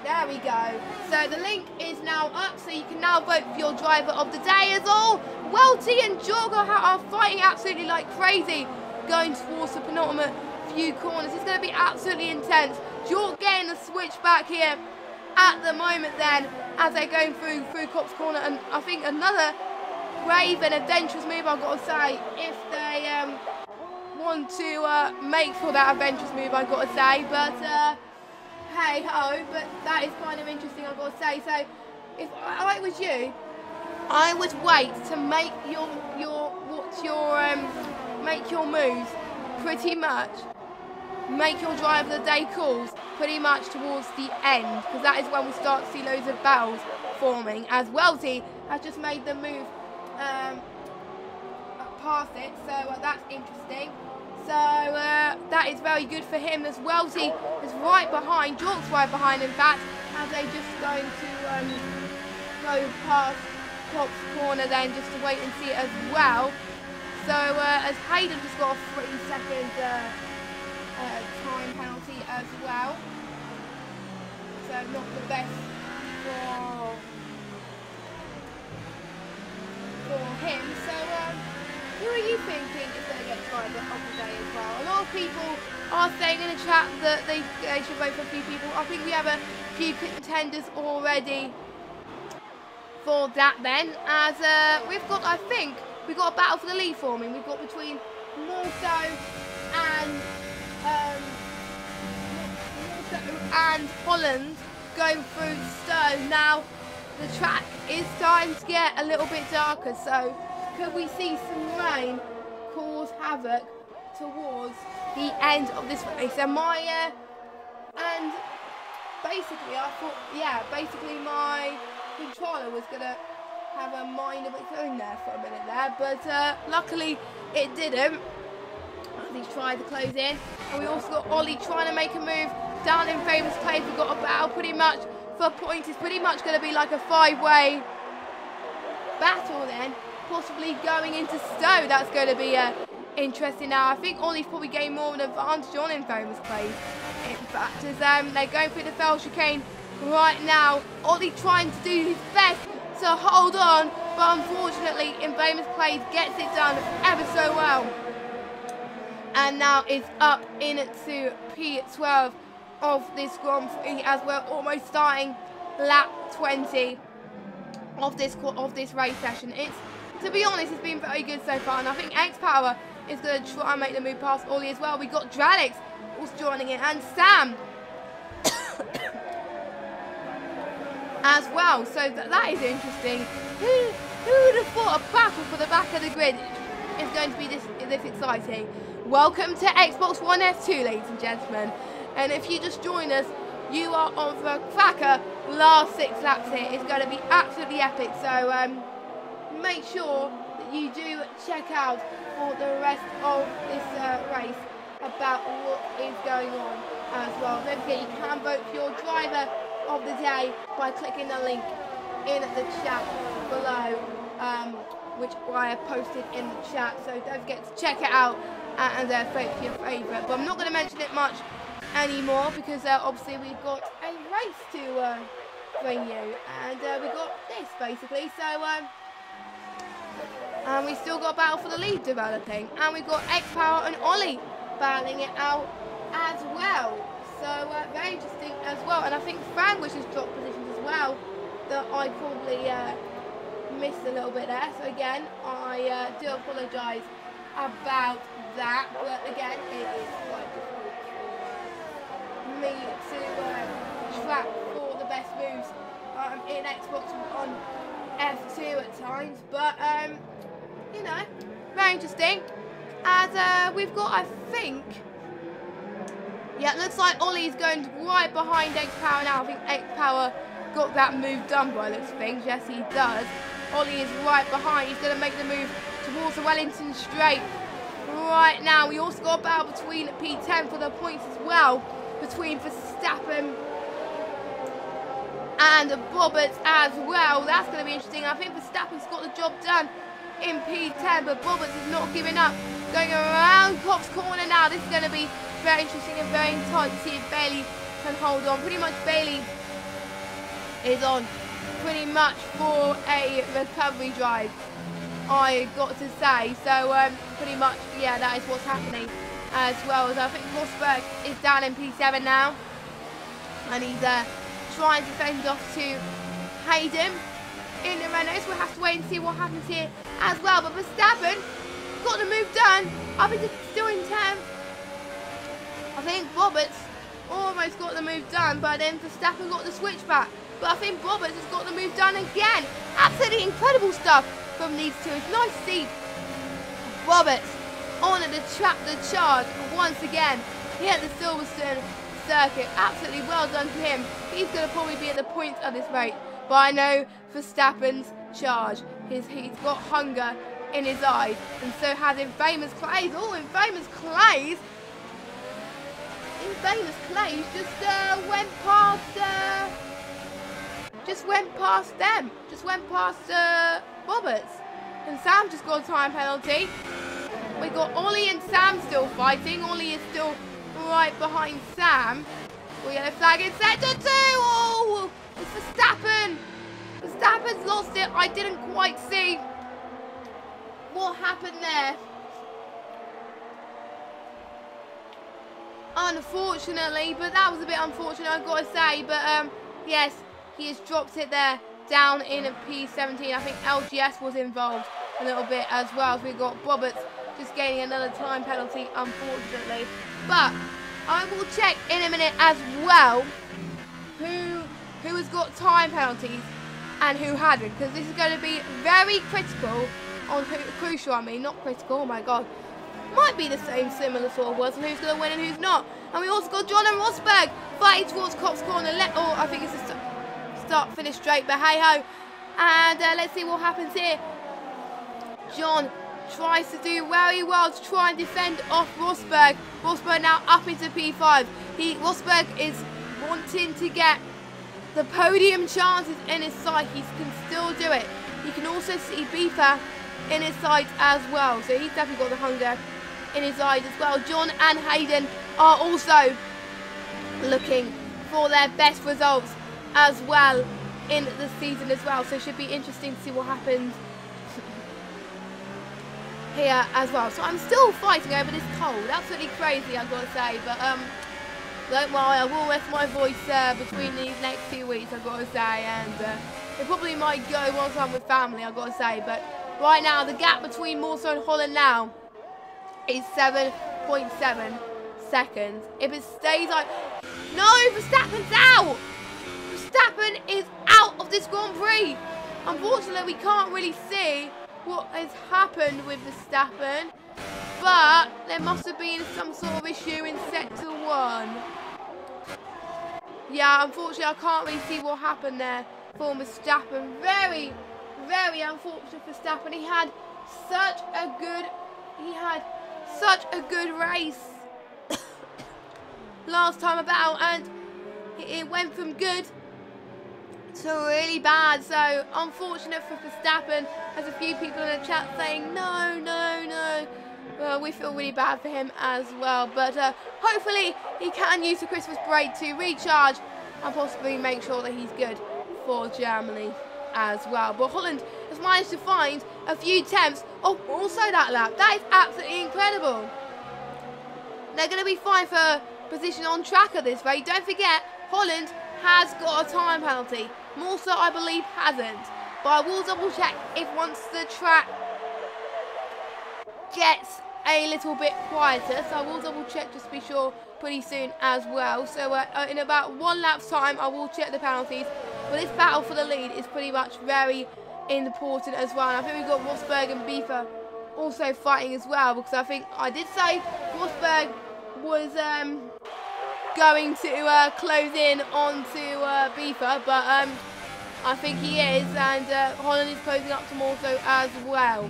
There we go. So the link is now up, so you can now vote for your driver of the day as all. Welty and Jorg are fighting absolutely like crazy, going towards the penultimate few corners. It's going to be absolutely intense. Jorg getting the switch back here at the moment then, as they're going through Cop's corner, and I think another brave and adventurous move, I've got to say, if they want to make for that adventurous move, I've got to say, but hey ho, but that is kind of interesting, I've got to say. So if I was you, I would wait to make make your moves pretty much, make your drive of the day calls pretty much towards the end, because that is when we start to see loads of battles forming, as Welty has just made the move past it, so that's interesting. So that is very good for him, as Welty is right behind, Jorg's right behind in fact, as they're just going to go past Cop's corner then, just to wait and see it as well. So as Hayden just got a 3-second time penalty as well, so not the best for him. So who are you thinking is going to get driver of the day as well? A lot of people are saying in the chat that they should vote for a few people. I think we have a few contenders already for that then, as we've got, I think we've got a battle for the lead forming. We've got between Morso and Holland going through Stone. Now the track is starting to get a little bit darker, so could we see some rain cause havoc towards the end of this race? And and basically I thought, yeah, basically my controller was gonna have a mind of its own there for a minute there, but luckily it didn't. He's tried to close in, and we also got Ollie trying to make a move down in Famous Place. We've got a battle pretty much for points. It's pretty much going to be like a 5-way battle then, possibly going into Stowe. That's going to be interesting. Now I think Ollie's probably gained more of an advantage on in Famous Place, in fact, as they're going through the fell chicane right now. Ollie trying to do his best to hold on, but unfortunately in Famous Place gets it done ever so well. And now it's up into P12 of this Grand Prix, as we're almost starting lap 20 of this race session. It's, to be honest, it's been very good so far, and I think X Power is going to try and make the move past Ollie as well. We got Dralix also joining in, and Sam as well. So that is interesting. Who would have thought a battle for the back of the grid is going to be this exciting? Welcome to Xbox One F2, ladies and gentlemen. And if you just join us, you are on the cracker last 6 laps here. It's going to be absolutely epic. So make sure that you do check out for the rest of this race about what is going on as well. Don't forget, you can vote for your driver of the day by clicking the link in the chat below, which I have posted in the chat. So don't forget to check it out and vote for your favourite. But I'm not going to mention it much anymore, because obviously we've got a race to bring you, and we've got this basically. So and we still got a battle for the lead developing, and we've got X Power and Ollie battling it out as well. So very interesting as well. And I think Franglish has dropped positions as well, that I probably missed a little bit there. So again, I do apologise about that, but again, it is quite difficult for me to track for the best moves in Xbox One F2 at times, but you know, very interesting. As we've got, I think, yeah, it looks like Ollie's going right behind X-Power now. I think X-Power got that move done by the looks of things. Yes, he does. Ollie is right behind. He's going to make the move towards the Wellington Straight right now. We also got a battle between P10 for the points as well, between Verstappen and Roberts as well. That's going to be interesting. I think Verstappen's got the job done in P10, but Roberts is not giving up. Going around Cops Corner now. This is going to be very interesting and very tight to see if Bailey can hold on. Pretty much Bailey is on pretty much for a recovery drive, I got to say. So pretty much, yeah, that is what's happening as well. As I think Rosberg is down in P7 now, and he's trying to fend off to Hayden in the Renault. So we'll have to wait and see what happens here as well. But Verstappen got the move done. I think it's still in 10th. I think Roberts almost got the move done, but then Verstappen got the switch back. But I think Roberts has got the move done again. Absolutely incredible stuff from these two. It's nice to see Roberts on the charge once again here at the Silverstone circuit. Absolutely well done to him. He's going to probably be at the points of this race. But I know Verstappen's charge. He's got hunger in his eyes, and so has Infamous Clays. Oh, Infamous Clays! Infamous Clays just went past them. Just went past Roberts. And Sam just got a time penalty. We got Ollie and Sam still fighting. Ollie is still right behind Sam. We get a flag in sector 2. Oh, it's Verstappen. Verstappen's lost it. I didn't quite see what happened there. Unfortunately, but that was a bit unfortunate, I've got to say. But yes, he has dropped it there down in a P17. I think LGS was involved a little bit as well. So we got Roberts just gaining another time penalty, unfortunately. But I will check in a minute as well who has got time penalties and who hadn't, because this is going to be very critical on crucial. I mean, not critical. Oh my God. Might be the same, similar sort of words, and who's going to win and who's not. And we also got John and Rosberg fighting towards Cops Corner. I think it's a start, finish straight, but hey ho. And let's see what happens here. John tries to do very well to try and defend off Rosberg. Rosberg now up into P5. Rosberg is wanting to get the podium chances in his sight. He can still do it. You can also see Beefer in his sight as well. So he's definitely got the hunger in his eyes as well. John and Hayden are also looking for their best results as well in the season as well. So it should be interesting to see what happens here as well. So I'm still fighting over this cold. Absolutely crazy, I've got to say. But don't worry, I will rest my voice between these next 2 weeks, I've got to say. And it probably might go once I'm with family, I've got to say. But right now, the gap between Morso and Holland now is 7.7 seconds. If it stays like... No, Verstappen's out! Verstappen is out of this Grand Prix. Unfortunately, we can't really see what has happened with Verstappen, but there must have been some sort of issue in sector 1. Yeah, unfortunately, I can't really see what happened there for Verstappen. Very, very unfortunate for Verstappen. He had such a good race last time about, and it went from good to really bad. So unfortunate for Verstappen. There's a few people in the chat saying no, no, no. Well, we feel really bad for him as well, but hopefully he can use the Christmas break to recharge and possibly make sure that he's good for Germany as well. But Holland has managed to find a few tenths of also that lap. That is absolutely incredible. They're going to be fine for position on track of this race. Don't forget, Holland has got a time penalty. Morso, I believe, hasn't. But I will double check if once the track gets a little bit quieter. So I will double check just to be sure pretty soon as well. So in about 1 lap's time, I will check the penalties. But this battle for the lead is pretty much very, important as well. And I think we've got Rosberg and Beefer also fighting as well, because I think I did say Rosberg was going to close in onto Beefer, but I think he is, and Holland is closing up to Morso as well.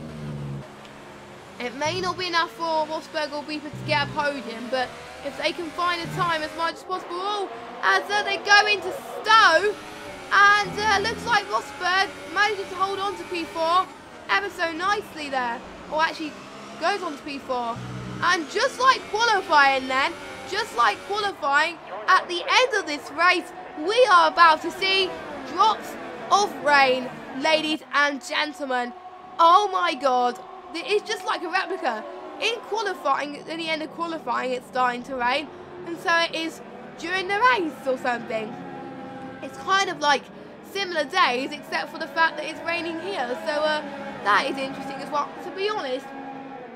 It may not be enough for Rosberg or Beefer to get a podium, but if they can find a time as much as possible, as they go into Stowe, and looks like Rosberg manages to hold on to P4 ever so nicely there, or actually goes on to P4, and just like qualifying then, just like qualifying, at the end of this race, we are about to see drops of rain, ladies and gentlemen. Oh my god, it's just like a replica. In qualifying, at the end of qualifying, it's starting to rain, and so it is during the race or something. It's kind of like similar days, except for the fact that it's raining here, so that is interesting as well. To be honest,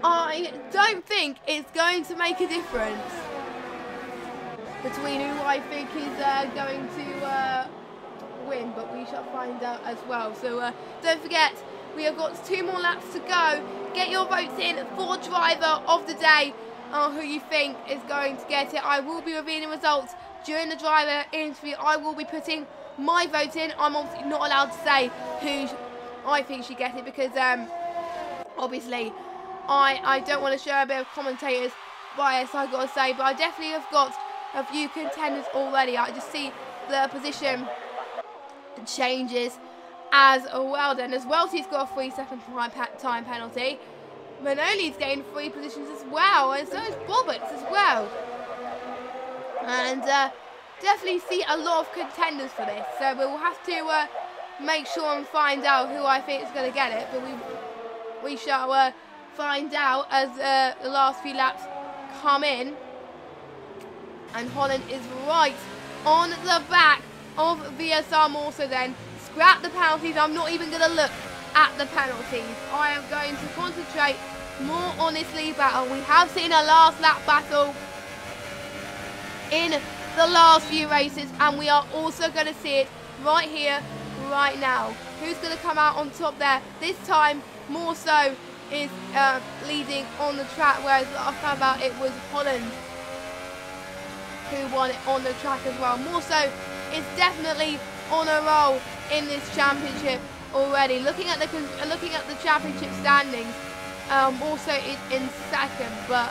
I don't think it's going to make a difference between who I think is going to win, but we shall find out as well. So don't forget, we have got 2 more laps to go. Get your votes in for driver of the day, who you think is going to get it. I will be revealing results during the driver interview. I will be putting my vote in. I'm obviously not allowed to say who I think should get it, because obviously I don't want to show a bit of commentators bias, I've got to say, but I definitely have got a few contenders already. I just see the position changes as well. Then as well, he's got a 3-second time penalty. Manoli's gained 3 positions as well, and so is Roberts as well. And definitely see a lot of contenders for this, so we'll have to make sure and find out who I think is going to get it, but we shall find out as the last few laps come in. And Holland is right on the back of VSR Morso then. Scrap the penalties. I'm not even going to look at the penalties. I am going to concentrate more on this lead battle. We have seen a last lap battle in the last few races, and we are also going to see it right here, right now. Who's going to come out on top there? This time, Morso is leading on the track, whereas last time out it was Holland who won it on the track as well. Morso is definitely on a roll in this championship already. Looking at the championship standings, Morso is in second, but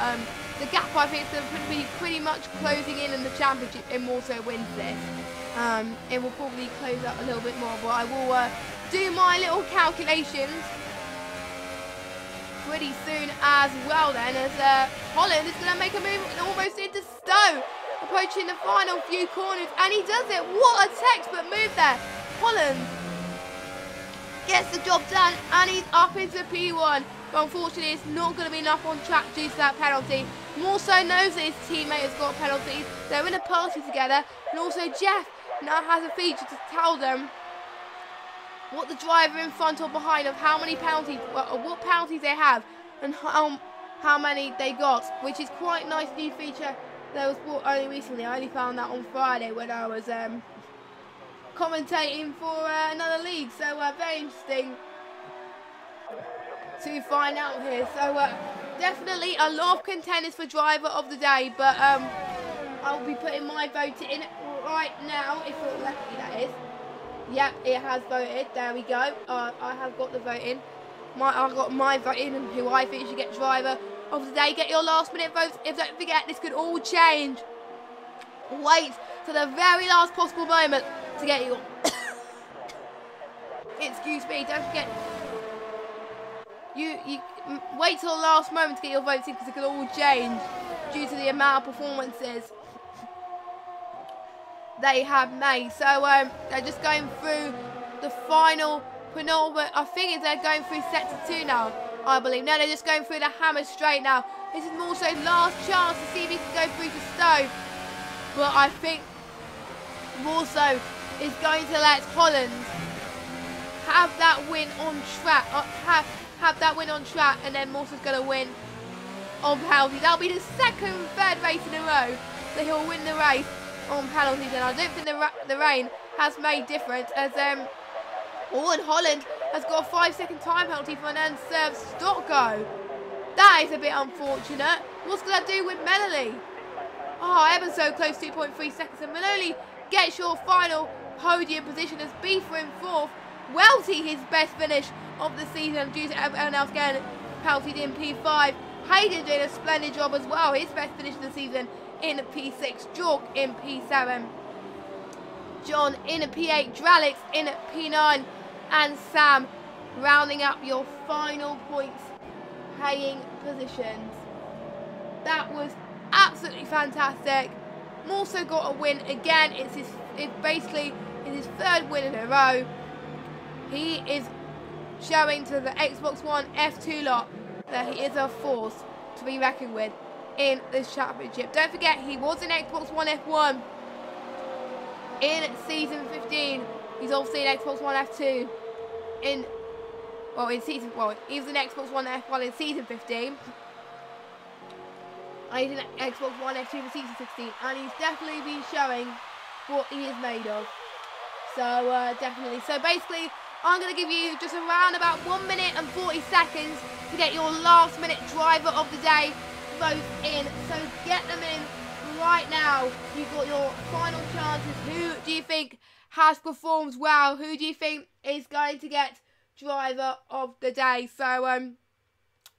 the gap I think is going to be pretty much closing in the championship if Morso wins this. It will probably close up a little bit more, but I will do my little calculations pretty soon as well then, as Holland is going to make a move almost into Stowe, approaching the final few corners, and he does it. What a textbook move there. Holland gets the job done, and he's up into P1, but unfortunately it's not going to be enough on track due to that penalty. Morso knows that his teammate has got penalties. They're in a party together, and also Jeff now has a feature to tell them what the driver in front or behind of how many penalties, what penalties they have, and how many they got, which is quite a nice new feature that was brought only recently. I only found that on Friday when I was commentating for another league, so very interesting to find out here. So definitely a lot of contenders for driver of the day, but I'll be putting my vote in right now, if you're lucky that is. Yep, it has voted. There we go. I have got the vote in. I've got my vote in, and who I think should get driver of the day. Get your last minute votes. If don't forget, this could all change. Wait to the very last possible moment to get your excuse me, don't forget, you wait till the last moment to get your votes in, because it could all change due to the amount of performances they have made. So they're just going through the final penultimate. I think they're going through sector 2 now, I believe. No, they're just going through the hammer straight now. This is Morso's last chance to see if he can go through to Stowe, but I think Morso is going to let Holland have that win on track, have that win on track, and then Morso's going to win on penalties. That'll be the third race in a row that he'll win the race on penalties, and I don't think the rain has made difference, as and Holland has got a 5-second time penalty for an unserved stop go. That is a bit unfortunate. What's going to do with Melanie? Oh, ever so close, 2.3 seconds. And Melanie gets your final podium position as Beaver in 4th. Welty, his best finish of the season due to everyone else getting penaltied in P5. Hayden doing a splendid job as well. His best finish of the season in P6. Jork in P7. John in P8. Dralix in P9. And Sam rounding up your final points paying positions. That was absolutely fantastic. Also got a win again. It's basically his 3rd win in a row. He is showing to the Xbox One F2 lot that he is a force to be reckoned with in this championship. Don't forget, he was in Xbox One F1 in season 15. He's obviously in Xbox One F2 he was in Xbox One F1 in season 15. And he's in Xbox One F2 for season 16, and he's definitely been showing what he is made of. So definitely. So basically, I'm going to give you just around about 1 minute and 40 seconds to get your last minute driver of the day votes in. So get them in right now. You've got your final chances. Who do you think has performed well? Who do you think is going to get driver of the day? So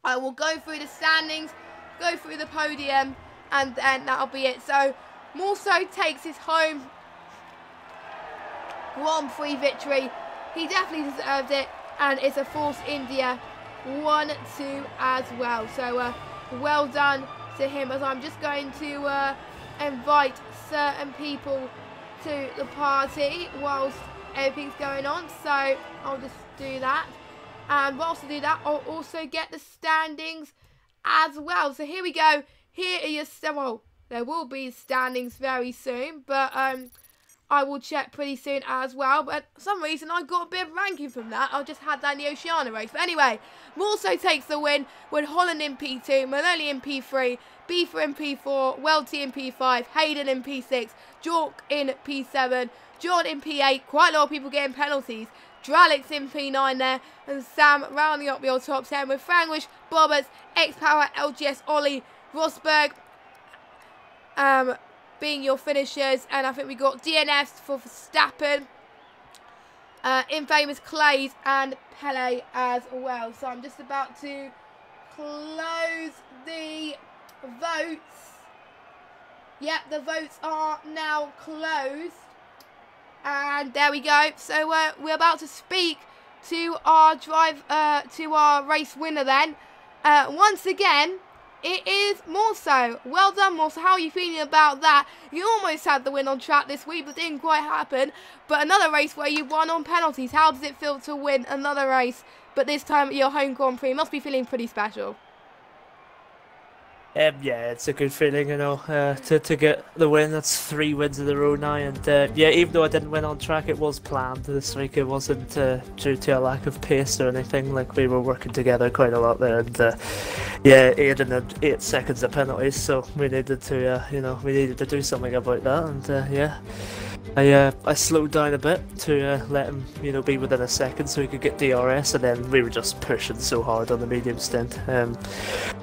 I will go through the standings, go through the podium, and then that'll be it. So Morso takes his home Grand Prix victory. He definitely deserved it, and it's a Force India 1-2 as well. So well done to him, as I'm just going to invite certain people to the party whilst everything's going on. So I'll just do that, and whilst I do that, I'll also get the standings as well. So here we go. Here are your, well, there will be standings very soon, but I will check pretty soon as well. But for some reason, I got a bit of ranking from that. I just had that in the Oceania race. But anyway, Morso takes the win with Holland in P2, Maloney in P3, Beaver in P4, Welty in P5, Hayden in P6, Jork in P7, John in P8. Quite a lot of people getting penalties. Dralix in P9 there, and Sam rounding up your top 10 with Frangwish, Bobbers, X-Power, LGS, Ollie, Rosberg being your finishers. And I think we got DNFs for Verstappen, Infamous Clays, and Pele as well. So I'm just about to close the votes. Yep, the votes are now closed. And there we go. So we're about to speak to our race winner then. Once again, it is Morso. Well done, Morso. How are you feeling about that? You almost had the win on track this week, but didn't quite happen. But another race where you won on penalties. How does it feel to win another race, but this time at your home Grand Prix? Must be feeling pretty special. Yeah, it's a good feeling, you know, to get the win. That's 3 wins in a row now, and yeah, even though I didn't win on track, it was planned this week. It wasn't due to a lack of pace or anything. Like, we were working together quite a lot there, and yeah, Aiden had 8 seconds of penalties, so we needed to, you know, we needed to do something about that, and yeah. I slowed down a bit to let him, you know, be within a second so he could get DRS, and then we were just pushing so hard on the medium stint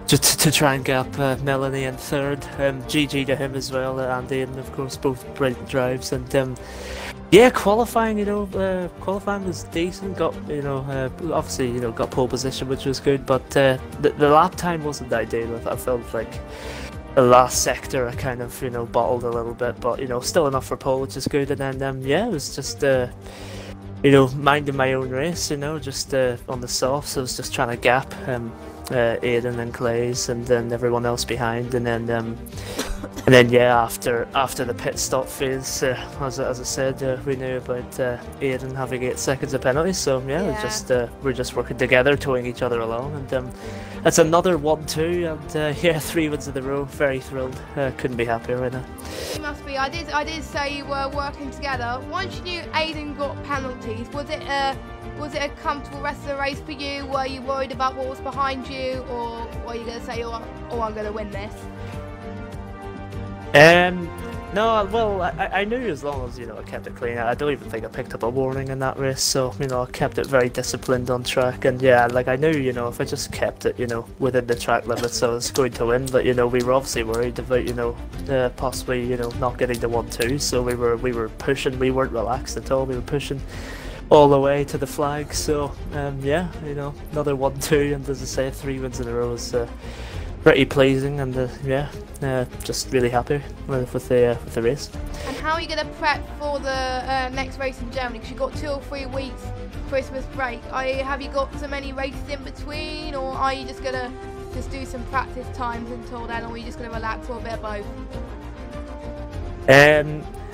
just to try and gap Melanie in 3rd. GG to him as well, and Aiden, of course, both brilliant drives. And yeah, qualifying, you know, qualifying was decent. Got, you know, obviously, you know, got pole position, which was good, but the lap time wasn't ideal. I felt like the last sector I kind of, you know, bottled a little bit, but, you know, still enough for pole, which is good. And then yeah, it was just you know, minding my own race, you know, just on the softs. I was just trying to gap Aiden and Clays, and then everyone else behind, and then yeah, after the pit stop phase, as I said, we knew about Aiden having 8 seconds of penalties, so yeah, we're just working together, towing each other along, and that's another 1-2, and yeah, 3 wins in a row. Very thrilled. Couldn't be happier right now. You must be. I did say you were working together. Once you knew Aiden got penalties, was it a comfortable rest of the race for you? Were you worried about what was behind you, or were you going to say, oh, I'm going to win this? No, well, I knew as long as, I kept it clean. I don't even think I picked up a warning in that race, so, I kept it very disciplined on track. And yeah, like I knew, if I just kept it, within the track limits, I was going to win. But, we were obviously worried about, possibly, not getting the 1-2. So we were pushing, we weren't relaxed at all. We were pushing all the way to the flag. So, yeah, another 1-2, and as I say, 3 wins in a row is pretty pleasing, and yeah, just really happy with the race. And how are you going to prep for the next race in Germany? Because you've got 2 or 3 weeks Christmas break. Have you got so many races in between, or are you just going to do some practice times until then, or are you just going to relax, or a bit of both?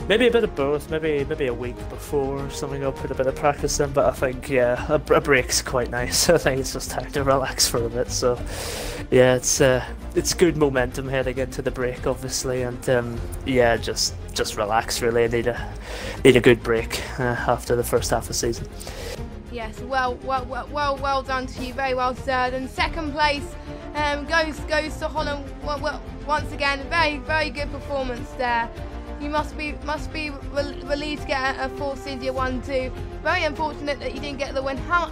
Maybe a bit of both. Maybe a week before something, I'll put a bit of practice in. But I think a break's quite nice. I think it's just time to relax for a bit. So yeah, it's good momentum heading into the break, obviously, and yeah, just relax really. I need a good break after the first half of the season. Yes, well done to you. Very well deserved. And second place goes to Holland. Well, once again, very good performance there. You must be relieved to get a Force India 1-2. Very unfortunate that you didn't get the win. How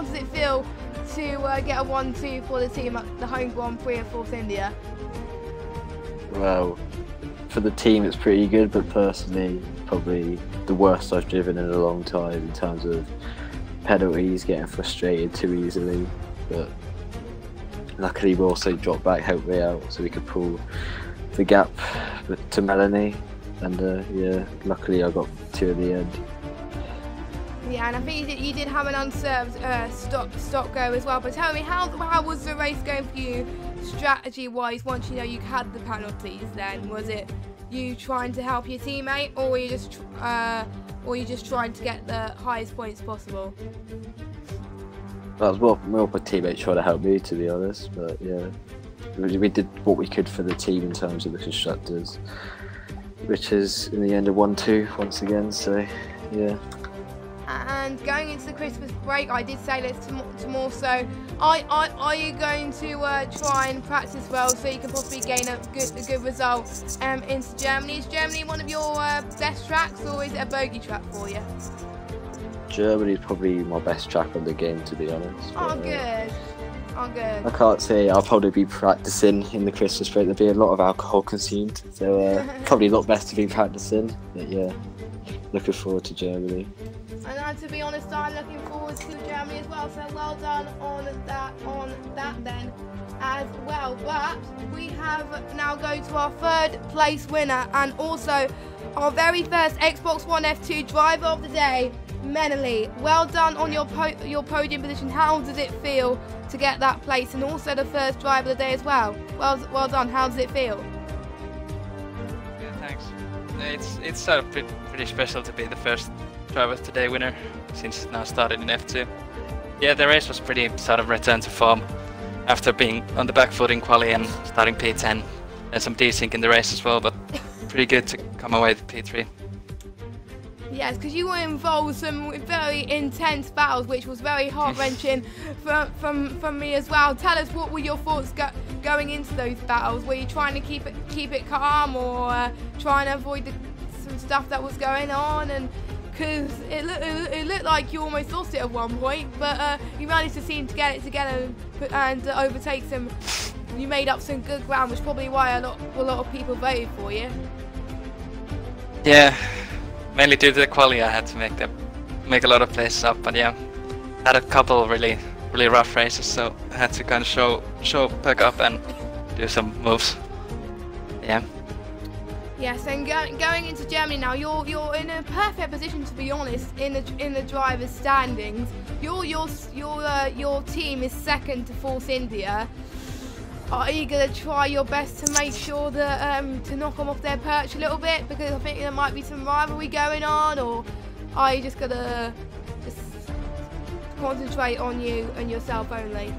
does it feel to get a 1-2 for the team at the home Grand Prix of Force India? Well, for the team it's pretty good, but personally probably the worst I've driven in a long time in terms of penalties, getting frustrated too easily. But luckily we also dropped back, helped me out, so we could pull the gap to Melanie. And yeah, luckily I got 2 at the end. Yeah, and I think you did have an unserved stop go as well. But tell me, how was the race going for you, strategy-wise? Once you had the penalties, then was it you trying to help your teammate, or were you just trying to get the highest points possible? That was more my teammate trying to help me, to be honest. But yeah, we did what we could for the team in terms of the constructors, which is in the end a 1-2 once again. So yeah. And going into the Christmas break, I did say this to more so. Are you going to try and practice well so you can possibly gain a good result into Germany? Is Germany one of your best tracks, or is it a bogey track for you? Germany is probably my best track on the game, to be honest. Oh, good. Oh, good. I can't say I'll probably be practicing in the Christmas break. There'll be a lot of alcohol consumed, so probably not best to be practicing. But yeah, looking forward to Germany. And to be honest, I'm looking forward to Germany as well. So well done on that then as well. But we have now go to our 3rd place winner, and also our very first Xbox One F2 driver of the day, Menely. Well done on your podium position. How does it feel to get that place, and also the first driver of the day as well? Well done. How does it feel? Yeah, thanks. It's sort of pretty special to be the first driver of the day winner since it now started in F2. Yeah, the race was pretty sort of return to form after being on the back foot in quali and starting P10 and some desync in the race as well, but pretty good to come away with P3. Yes, because you were involved in some very intense battles, which was very heart-wrenching from me as well. Tell us, what were your thoughts going into those battles? Were you trying to keep it calm, or trying to avoid some stuff that was going on? And because it looked like you almost lost it at one point, but you managed to seem to get it together and overtake some. You made up some good ground, which is probably why a lot of people voted for you. Yeah, mainly due to the quali, I had to make a lot of places up, but yeah, had a couple really rough races, so I had to kind of show back up and do some moves. Yeah. Yes, and going into Germany now, you're in a perfect position, to be honest, in the drivers' standings. Your team is second to Force India. Are you gonna try your best to make sure that to knock them off their perch a little bit, because I think there might be some rivalry going on, or are you just gonna concentrate on you and yourself only?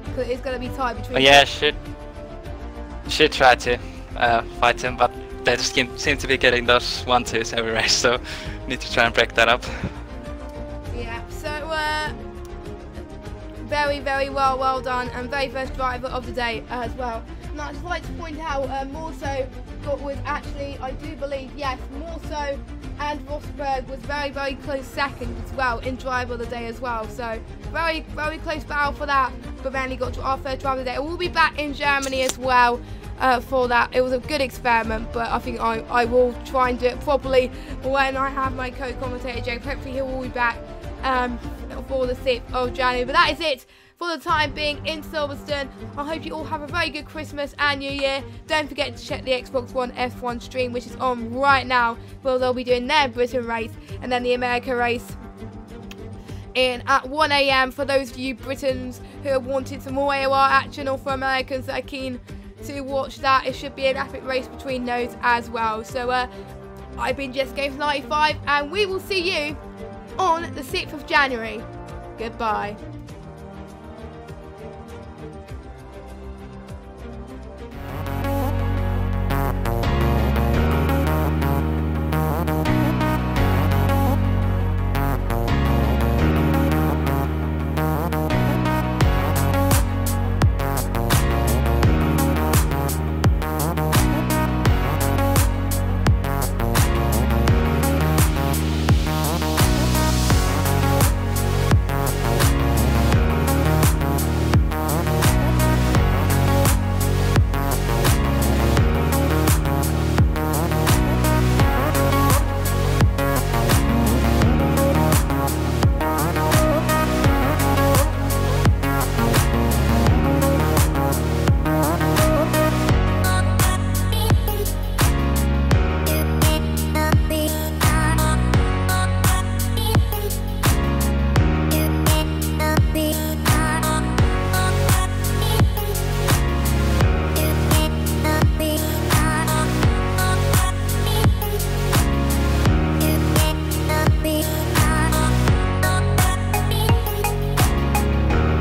Because it's gonna be tight between. Oh, yeah, should try to fight them, but they just seem to be getting those 1-2s every race, so need to try and break that up. Yeah, so very well done, and very first driver of the day as well. And I'd just like to point out, Morso was actually, I do believe, yes, Morso and Rosberg was very, very close second as well in driver of the day as well. So very, very close battle for that. But then he got to our first driver of the day. We'll be back in Germany as well for that. It was a good experiment, but I think I will try and do it properly when I have my co-commentator Jake. Hopefully he will be back for the 6th of January. But that is it for the time being in Silverstone. I hope you all have a very good Christmas and New Year. Don't forget to check the Xbox One F1 stream, which is on right now, where they'll be doing their Britain race and then the America race at 1 AM for those of you Britons who have wanted some more AOR action, or for Americans that are keen to watch that. It should be an epic race between those as well. So I've been Jess Games 95, and we will see you on the 6th of January. Goodbye.